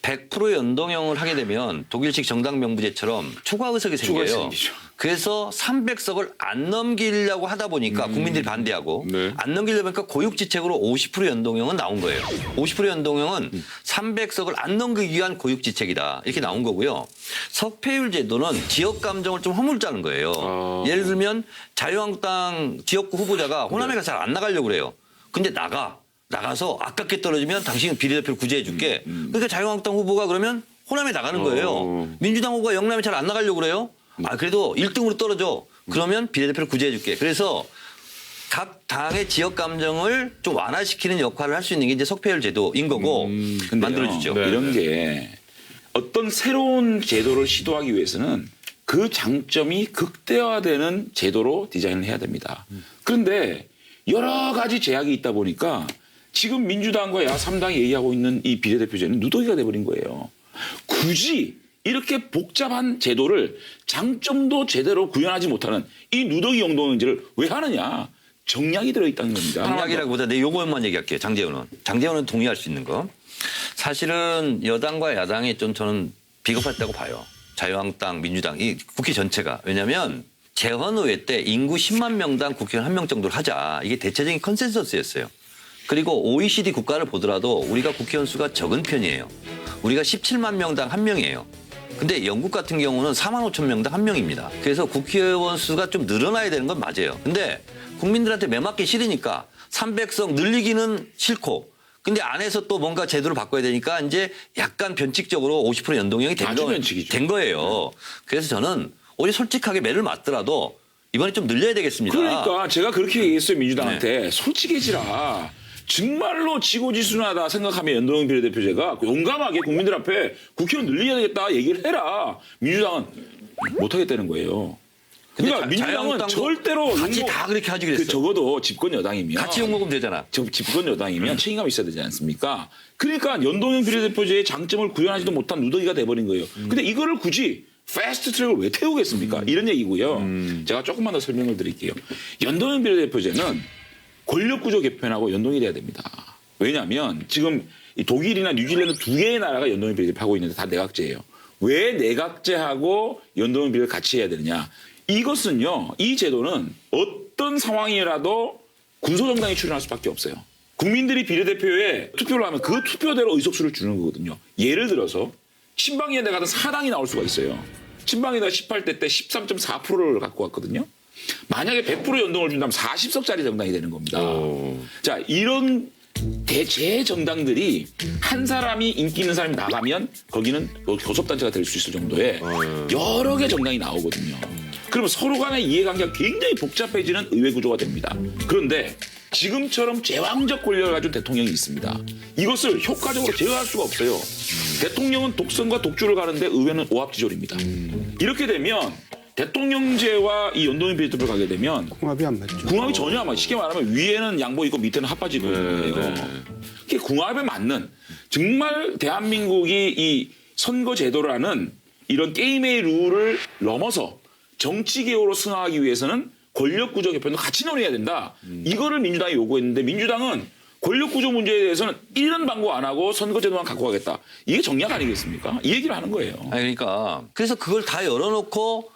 100% 연동형을 하게 되면 독일식 정당 명부제처럼 초과 의석이 생겨요. 그래서 300석을 안 넘기려고 하다 보니까 국민들이 반대하고 안 넘기려고 하니까 고육지책으로 50% 연동형은 나온 거예요. 50% 연동형은 300석을 안 넘기기 위한 고육지책이다. 이렇게 나온 거고요. 석패율 제도는 지역 감정을 좀 허물자는 거예요. 예를 들면 자유한국당 지역구 후보자가 호남에가 잘 안 나가려고 그래요. 근데 나가서 아깝게 떨어지면 당신은 비례대표를 구제해 줄게. 그러니까 자유한국당 후보가 그러면 호남에 나가는 거예요. 민주당 후보가 영남에 잘 안 나가려고 그래요. 그래도 1등으로 떨어져. 그러면 비례대표를 구제해 줄게. 그래서 각 당의 지역 감정을 좀 완화시키는 역할을 할 수 있는 게 이제 석패율 제도인 거고 만들어주죠. 이런 게 어떤 새로운 제도를 시도하기 위해서는 그 장점이 극대화되는 제도로 디자인을 해야 됩니다. 그런데 여러 가지 제약이 있다 보니까 지금 민주당과 야3당이 얘기하고 있는 이 비례대표제는 누더기가 돼버린 거예요. 굳이 이렇게 복잡한 제도를 장점도 제대로 구현하지 못하는 이 누더기 연동형제를 왜 하느냐. 정략이 들어있다는 겁니다. 정략이라기보다 내 요것만 얘기할게요. 장제원은 동의할 수 있는 거. 사실은 여당과 야당이 좀 저는 비겁했다고 봐요. 자유한국당, 민주당, 이 국회 전체가. 왜냐하면 재헌의회 때 인구 10만 명당 국회의원 1명 정도를 하자. 이게 대체적인 컨센서스였어요. 그리고 OECD 국가를 보더라도 우리가 국회의원 수가 적은 편이에요. 우리가 17만 명당 1명이에요. 근데 영국 같은 경우는 4만 5천 명당 1명입니다. 그래서 국회의원 수가 좀 늘어나야 되는 건 맞아요. 근데 국민들한테 매맞기 싫으니까 300석 늘리기는 싫고 근데 안에서 또 뭔가 제도를 바꿔야 되니까 이제 약간 변칙적으로 50% 연동형이 된 거예요. 그래서 저는 오히려 솔직하게 매를 맞더라도 이번에 좀 늘려야 되겠습니다. 그러니까 제가 그렇게 얘기했어요. 민주당한테. 솔직해지라. 정말로 지고지순하다 생각하면 연동형 비례대표제가 용감하게 국민들 앞에 국회의원 늘려야 되겠다 얘기를 해라. 민주당은 못하겠다는 거예요. 그러니까 민주당은 절대로 같이 다 그렇게 하지 그랬어요. 적어도 집권 여당이면 같이 욕먹으면 되잖아. 집권 여당이면 책임감이 있어야 되지 않습니까? 그러니까 연동형 비례대표제의 장점을 구현하지도 못한 누더기가 돼버린 거예요. 근데 이거를 굳이 패스트 트랙을 왜 태우겠습니까? 이런 얘기고요. 제가 조금만 더 설명을 드릴게요. 연동형 비례대표제는 권력구조 개편하고 연동이 돼야 됩니다. 왜냐하면 지금 독일이나 뉴질랜드 두 개의 나라가 연동형 비례대표 하고 있는데 다 내각제예요. 왜 내각제하고 연동형 비례를 같이 해야 되느냐. 이것은요. 이 제도는 어떤 상황이라도 군소정당이 출연할 수밖에 없어요. 국민들이 비례대표에 투표를 하면 그 투표대로 의석수를 주는 거거든요. 예를 들어서 친박위에 내가 4당이 나올 수가 있어요. 친박위가 18대 때 13.4%를 갖고 왔거든요. 만약에 100% 연동을 준다면 40석짜리 정당이 되는 겁니다. 자, 이런 대체 정당들이 한 사람이 인기 있는 사람이 나가면 거기는 교섭단체가 될 수 있을 정도의 여러 개 정당이 나오거든요. 그러면 서로 간의 이해관계가 굉장히 복잡해지는 의회 구조가 됩니다. 그런데 지금처럼 제왕적 권력을 가진 대통령이 있습니다. 이것을 효과적으로 제어할 수가 없어요. 대통령은 독선과 독주를 가는데 의회는 오합지졸입니다. 이렇게 되면 대통령제와 이 연동형 비례대표를 가게 되면 궁합이 안 맞죠. 궁합이 전혀 안 맞아요. 쉽게 말하면 위에는 양보 있고 밑에는 핫바지고 있는 거예요. 이게 궁합에 맞는 정말 대한민국이 이 선거 제도라는 이런 게임의 룰을 넘어서 정치 개혁으로 승화하기 위해서는 권력 구조 개편도 같이 논의해야 된다. 이거를 민주당이 요구했는데 민주당은 권력 구조 문제에 대해서는 이런 방법 안 하고 선거 제도만 갖고 가겠다. 이게 정략 아니겠습니까? 이 얘기를 하는 거예요. 아니 그러니까 그래서 그걸 다 열어놓고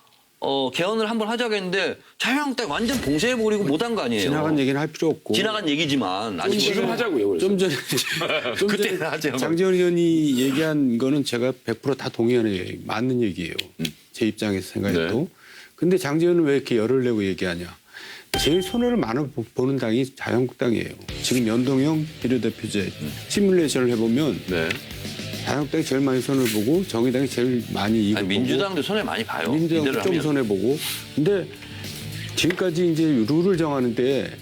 개헌을 한번 하자고 했는데 자유한국당 완전 봉쇄해버리고 못한 거 아니에요. 지나간 얘기는 할 필요 없고. 지나간 얘기지만 아직 지금 하자고요. 그래서. 좀 전에 그때는 하죠. 장재원 의원이 얘기한 거는 제가 100% 다 동의하는 얘기, 맞는 얘기예요. 제 입장에서 생각해도. 근데 장재원은 왜 이렇게 열을 내고 얘기하냐. 제일 손해를 많이 보는 당이 자유한국당이에요. 지금 연동형 비례대표제 시뮬레이션을 해보면 자유한국당이 제일 많이 손을 보고 정의당이 제일 많이 이익을 보고 민주당도 손해 많이 봐요. 민주당도 좀 손해 보고. 근데 지금까지 이제 룰을 정하는데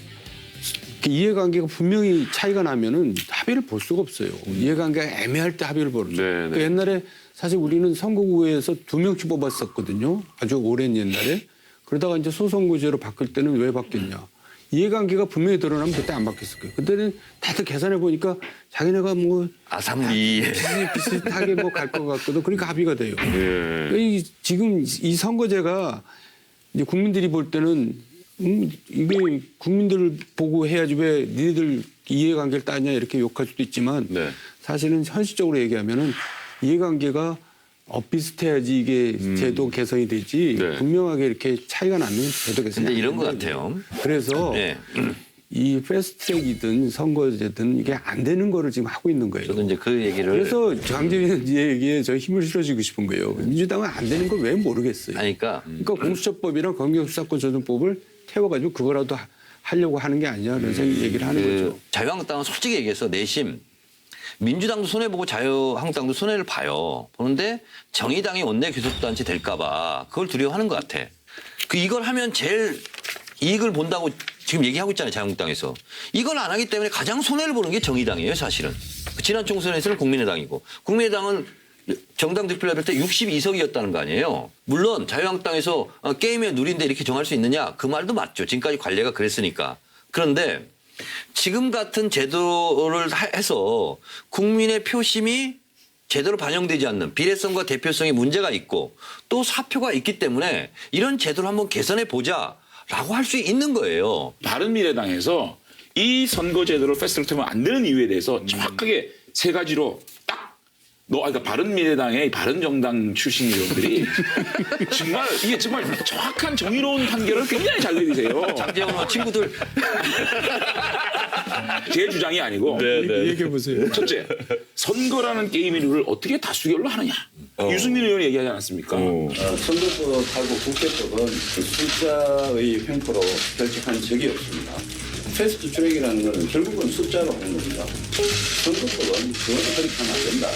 이해관계가 분명히 차이가 나면은 합의를 볼 수가 없어요. 이해관계가 애매할 때 합의를 보는 거예요. 그러니까 옛날에 사실 우리는 선거구에서 2명씩 뽑았었거든요. 아주 오랜 옛날에. 그러다가 이제 소선거제로 바뀔 때는 왜 바뀌었냐. 이해관계가 분명히 드러나면 그때 안 바뀌었을 거예요. 그때는 다들 계산해 보니까 자기네가 뭐 아삼리 비슷하게 뭐 갈 것 같거든. 그러니까 합의가 돼요. 지금 이 선거제가 이제 국민들이 볼 때는 이게 국민들을 보고 해야지 왜 니네들 이해관계를 따냐 이렇게 욕할 수도 있지만 사실은 현실적으로 얘기하면은 이해관계가 비슷해야지 이게 제도 개선이 되지 분명하게 이렇게 차이가 나는 제도 개선이 근데 이런 것 같아요. 그래서 이 패스트트랙이든 선거제든 이게 안 되는 거를 지금 하고 있는 거예요. 저도 이제 그 얘기를 그래서 장재원 얘기에 저 힘을 실어주고 싶은 거예요. 민주당은 안 되는 걸 왜 모르겠어요. 그러니까 공수처법이랑 검경수사권 조정법을 태워가지고 그거라도 하려고 하는 게 아니냐 그런 얘기를 하는 거죠. 자유한국당은 솔직히 얘기해서 내심 민주당도 손해보고 자유한국당도 손해를 봐요. 보는데 정의당이 원내 교섭단체 될까 봐 그걸 두려워하는 것 같아. 이걸 하면 제일 이익을 본다고 지금 얘기하고 있잖아요. 자유한국당에서. 이걸 안 하기 때문에 가장 손해를 보는 게 정의당이에요. 사실은. 지난 총선에서는 국민의당이고. 국민의당은 정당 득표율 때 62석이었다는 거 아니에요. 물론 자유한국당에서 게임의 룰인데 이렇게 정할 수 있느냐. 그 말도 맞죠. 지금까지 관례가 그랬으니까. 그런데 지금 같은 제도를 해서 국민의 표심이 제대로 반영되지 않는 비례성과 대표성에 문제가 있고 또 사표가 있기 때문에 이런 제도를 한번 개선해 보자라고 할 수 있는 거예요. 바른미래당에서 이 선거제도를 패스트트랙하면 안 되는 이유에 대해서 정확하게 세 가지로 딱 그러니까 바른미래당의 바른정당 출신 의원들이 정말 이게 정말 정확한 정의로운 판결을 굉장히 잘 내리세요. 장재원 친구들 제 주장이 아니고 얘기해 보세요. 첫째, 선거라는 게임의 룰을 어떻게 다수결로 하느냐. 유승민 의원이 얘기하지 않았습니까? 선거법하고 국회법은 그 숫자의 횡포로 결정한 적이 없습니다. 패스트 트랙이라는 것은 결국은 숫자로 하는 겁니다. 선거법은 그것도 그렇게 하면 안 된다.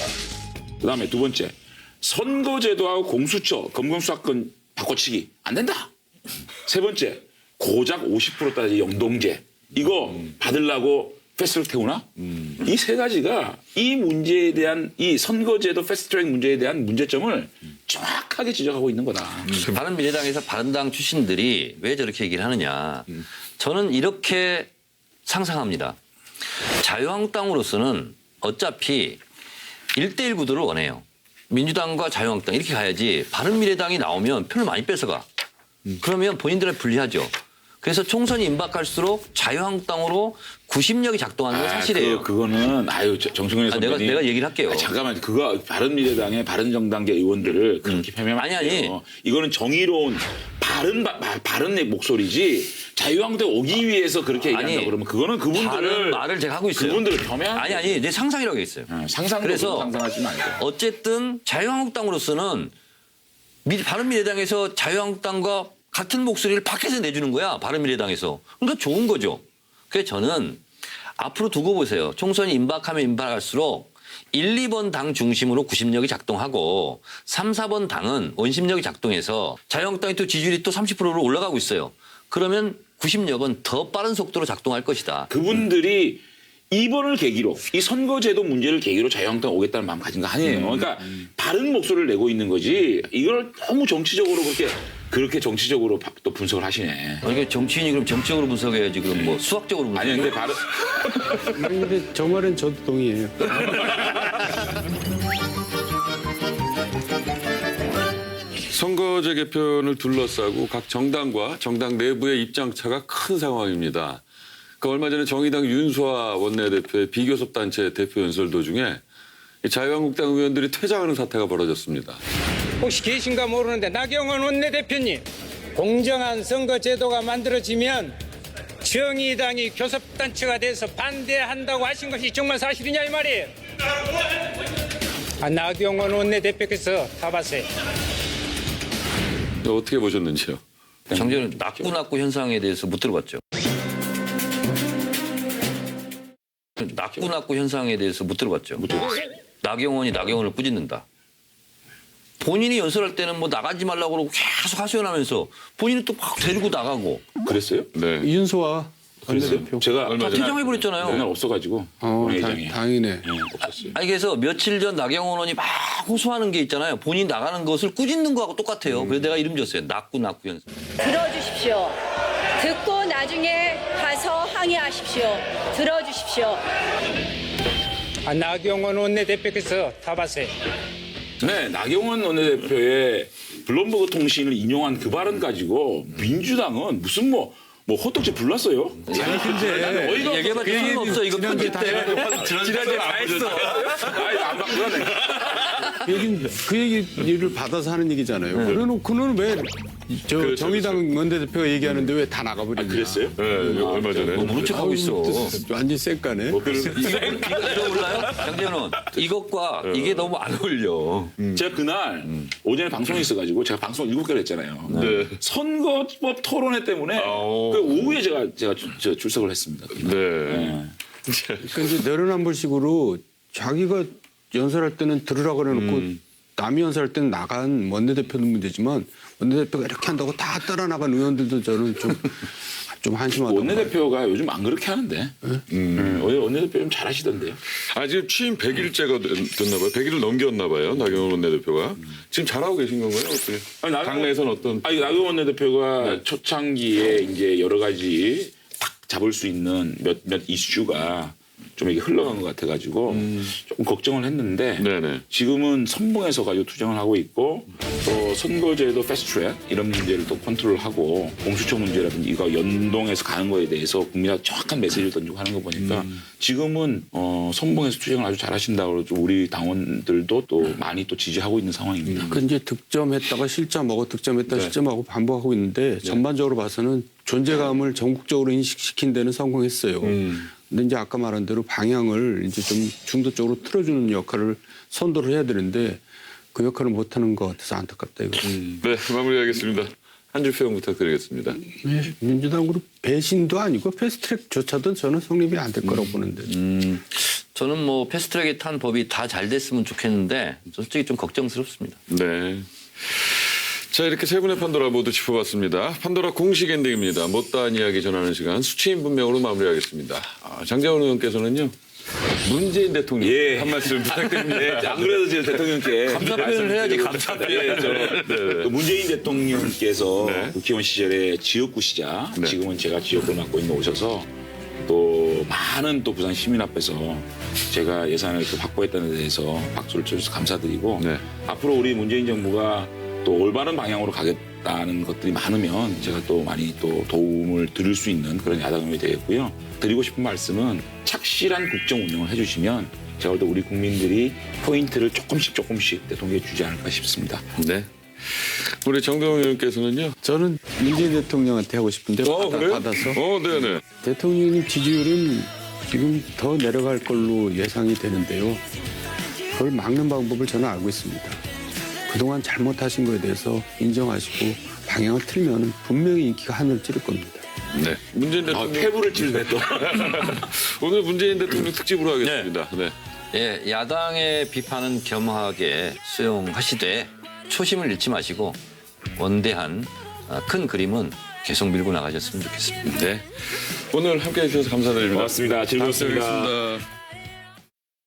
그다음에 두 번째, 선거제도하고 공수처, 검경수사권 바꿔치기 안 된다. 세 번째, 고작 50%따지 영동제. 이거 받으려고 패스트트랙 태우나? 이 세 가지가 이 문제에 대한 이 선거제도 패스트트랙 문제에 대한 문제점을 정확하게 지적하고 있는 거다. 바른미래당에서 바른당 출신들이 왜 저렇게 얘기를 하느냐. 저는 이렇게 상상합니다. 자유한국당으로서는 어차피 1대1 구도를 원해요. 민주당과 자유한국당 이렇게 가야지 바른미래당이 나오면 표를 많이 뺏어가. 그러면 본인들은 불리하죠. 그래서 총선이 임박할수록 자유한국당으로 구심력이 작동하는 건 사실이에요. 그거는 정승훈 선배님. 내가 얘기를 할게요. 잠깐만 그거 바른미래당의 바른정당계 의원들을 그렇게 표명하면 아니. 이거는 정의로운 바른 목소리지 자유한국당 오기 위해서 그렇게 얘기한다 그러면 그거는 그분들을 말을 제가 하고 있어요. 그분들을 표명. 아니 내 상상이라고 했어요. 그래서 상상하지 말고. 어쨌든 자유한국당으로서는 바른미래당에서 자유한국당과 같은 목소리를 밖에서 내주는 거야. 바른미래당에서. 그러니까 좋은 거죠. 그래서 저는 앞으로 두고 보세요. 총선이 임박하면 임박할수록 1, 2번 당 중심으로 구심력이 작동하고 3, 4번 당은 원심력이 작동해서 자유한국당이 또 지지율이 또 30%로 올라가고 있어요. 그러면 구심력은 더 빠른 속도로 작동할 것이다. 그분들이 이번을 계기로 이 선거제도 문제를 계기로 자유한국당 오겠다는 마음 가진 거 아니에요. 그러니까 바른 목소리를 내고 있는 거지 이걸 너무 정치적으로 그렇게 정치적으로 또 분석을 하시네. 이게 정치인이 그럼 정치적으로 분석해야지 그럼 뭐 수학적으로 분석해. 아니 근데 바로 아니, 근데 저 말은 저도 동의해요. 선거제 개편을 둘러싸고 각 정당과 정당 내부의 입장차가 큰 상황입니다. 그 얼마 전에 정의당 윤수아 원내대표의 비교섭단체 대표 연설 도중에 자유한국당 의원들이 퇴장하는 사태가 벌어졌습니다. 혹시 계신가 모르는데 나경원 원내대표님, 공정한 선거 제도가 만들어지면 정의당이 교섭단체가 돼서 반대한다고 하신 것이 정말 사실이냐 이 말이에요. 나경원 원내대표께서 타봤어요. 어떻게 보셨는지요? 장제는 낙구 현상에 대해서 못 들어봤죠. 낙구 현상에 대해서 못 들어봤죠. 나경원이 나경원을 꾸짖는다. 본인이 연설할 때는 뭐 나가지 말라고 그러고 계속 하소연하면서 본인은 또 막 데리고 나가고. 그랬어요? 네. 윤소아 원내대표. 제가 다 퇴장해버렸잖아요. 그날 없어가지고. 당이네. 없었어요. 아니 그래서 며칠 전 나경원 의원이 막 호소하는 게 있잖아요. 본인 나가는 것을 꾸짖는 거하고 똑같아요. 그래서 내가 이름 줬어요. 낙구 현상. 들어주십시오. 듣고 나중에 가서 항의하십시오. 들어주십시오. 나경원 원내대표께서 타봤어요. 네, 나경원 원내대표의 블룸버그 통신을 인용한 그 발언 가지고 민주당은 무슨 뭐 호떡지 불났어요. 아니 근데 어이가 얘기해봐 줄 없어. 이거 편집 때. 지난주에 다 했어. 안 그러네. 그 얘기를 받아서 하는 얘기잖아요. 그래놓고는 왜 정의당 원내대표가 얘기하는데 왜 다 나가버리냐. 그랬어요? 네, 얼마 전에. 모른 척하고 있어. 완전 쌩까네. 이거 몰라요? 장재현은 이것과 이게 너무 안 어울려. 제가 그날 오전에 방송이 있어가지고 제가 방송 7개를 했잖아요. 네. 선거법 토론회 때문에 그 오후에 제가 출석을 했습니다. 네. 그러니까 이제 내로남불식으로 자기가 연설할 때는 들으라고 그래놓고 남이 연설할 때는 나간 원내대표는 문제지만 원내대표가 이렇게 한다고 다 따라 나간 의원들도 저는 좀 한심하다. 원내대표가 요즘 안 그렇게 하는데. 원내대표 좀 잘하시던데요. 지금 취임 100일째가 됐나 봐요. 100일을 넘겼나 봐요. 나경원 원내대표가. 지금 잘하고 계신 건가요? 어떻게? 당내에서는 어떤? 나경원 원내대표가 초창기에 이제 여러 가지 딱 잡을 수 있는 몇 이슈가 좀 이게 흘러간 것 같아가지고 조금 걱정을 했는데 지금은 선봉에서 가지고 투쟁을 하고 있고 또 선거제도 패스트트랙 이런 문제를 또 컨트롤하고 공수처 문제라든지 이거 연동해서 가는 거에 대해서 국민한테 정확한 메시지를 던지고 하는 거 보니까 지금은 선봉에서 투쟁을 아주 잘하신다고 우리 당원들도 또 많이 또 지지하고 있는 상황입니다. 그 이제 득점했다가 실점하고 득점했다가 실점하고 반복하고 있는데 전반적으로 봐서는 존재감을 전국적으로 인식시킨 데는 성공했어요. 근데 이제 아까 말한 대로 방향을 이제 좀 중도 쪽으로 틀어주는 역할을 선도를 해야 되는데 그 역할을 못하는 것 같아서 안타깝다 이거. 네, 마무리하겠습니다. 한 줄 평 부탁드리겠습니다. 네, 민주당으로 배신도 아니고 패스트트랙조차도 저는 성립이 안 될 거라고 보는데. 저는 뭐 패스트트랙에 탄 법이 다 잘 됐으면 좋겠는데 솔직히 좀 걱정스럽습니다. 네. 자, 이렇게 세 분의 판도라 모두 짚어봤습니다. 판도라 공식 엔딩입니다. 못다한 이야기 전하는 시간 수치인 분명으로 마무리하겠습니다. 장재원 의원께서는요. 문재인 대통령 한 말씀 부탁드립니다. 안 그래도 지금 대통령께 감사 표현을 해야지 감사 표현. 문재인 대통령께서 국회의원 시절에 지역구시자 지금은 제가 지역구를 맡고 있는 오셔서 또 많은 또 부산 시민 앞에서 제가 예산을 또 확보했다는 데 대해서 박수를 쳐주셔서 감사드리고 앞으로 우리 문재인 정부가 또 올바른 방향으로 가겠다는 것들이 많으면 제가 또 많이 또 도움을 드릴 수 있는 그런 야당이 되겠고요. 드리고 싶은 말씀은 착실한 국정 운영을 해주시면 제가 볼 때 우리 국민들이 포인트를 조금씩 대통령에 주지 않을까 싶습니다. 네. 우리 정동영 의원께서는요. 저는 문재인 대통령한테 하고 싶은데 받아서. 네네. 대통령님 지지율은 지금 더 내려갈 걸로 예상이 되는데요. 그걸 막는 방법을 저는 알고 있습니다. 그동안 잘못하신 거에 대해서 인정하시고 방향을 틀면 분명히 인기가 하늘을 찌를 겁니다. 네. 문재인 대통령. 패부를 찌르네 또. 오늘 문재인 대통령 특집으로 하겠습니다. 네. 예, 야당의 비판은 겸허하게 수용하시되 초심을 잃지 마시고 원대한 큰 그림은 계속 밀고 나가셨으면 좋겠습니다. 네. 오늘 함께해 주셔서 감사드립니다. 고맙습니다. 즐거웠습니다. 다음 주에 뵙겠습니다.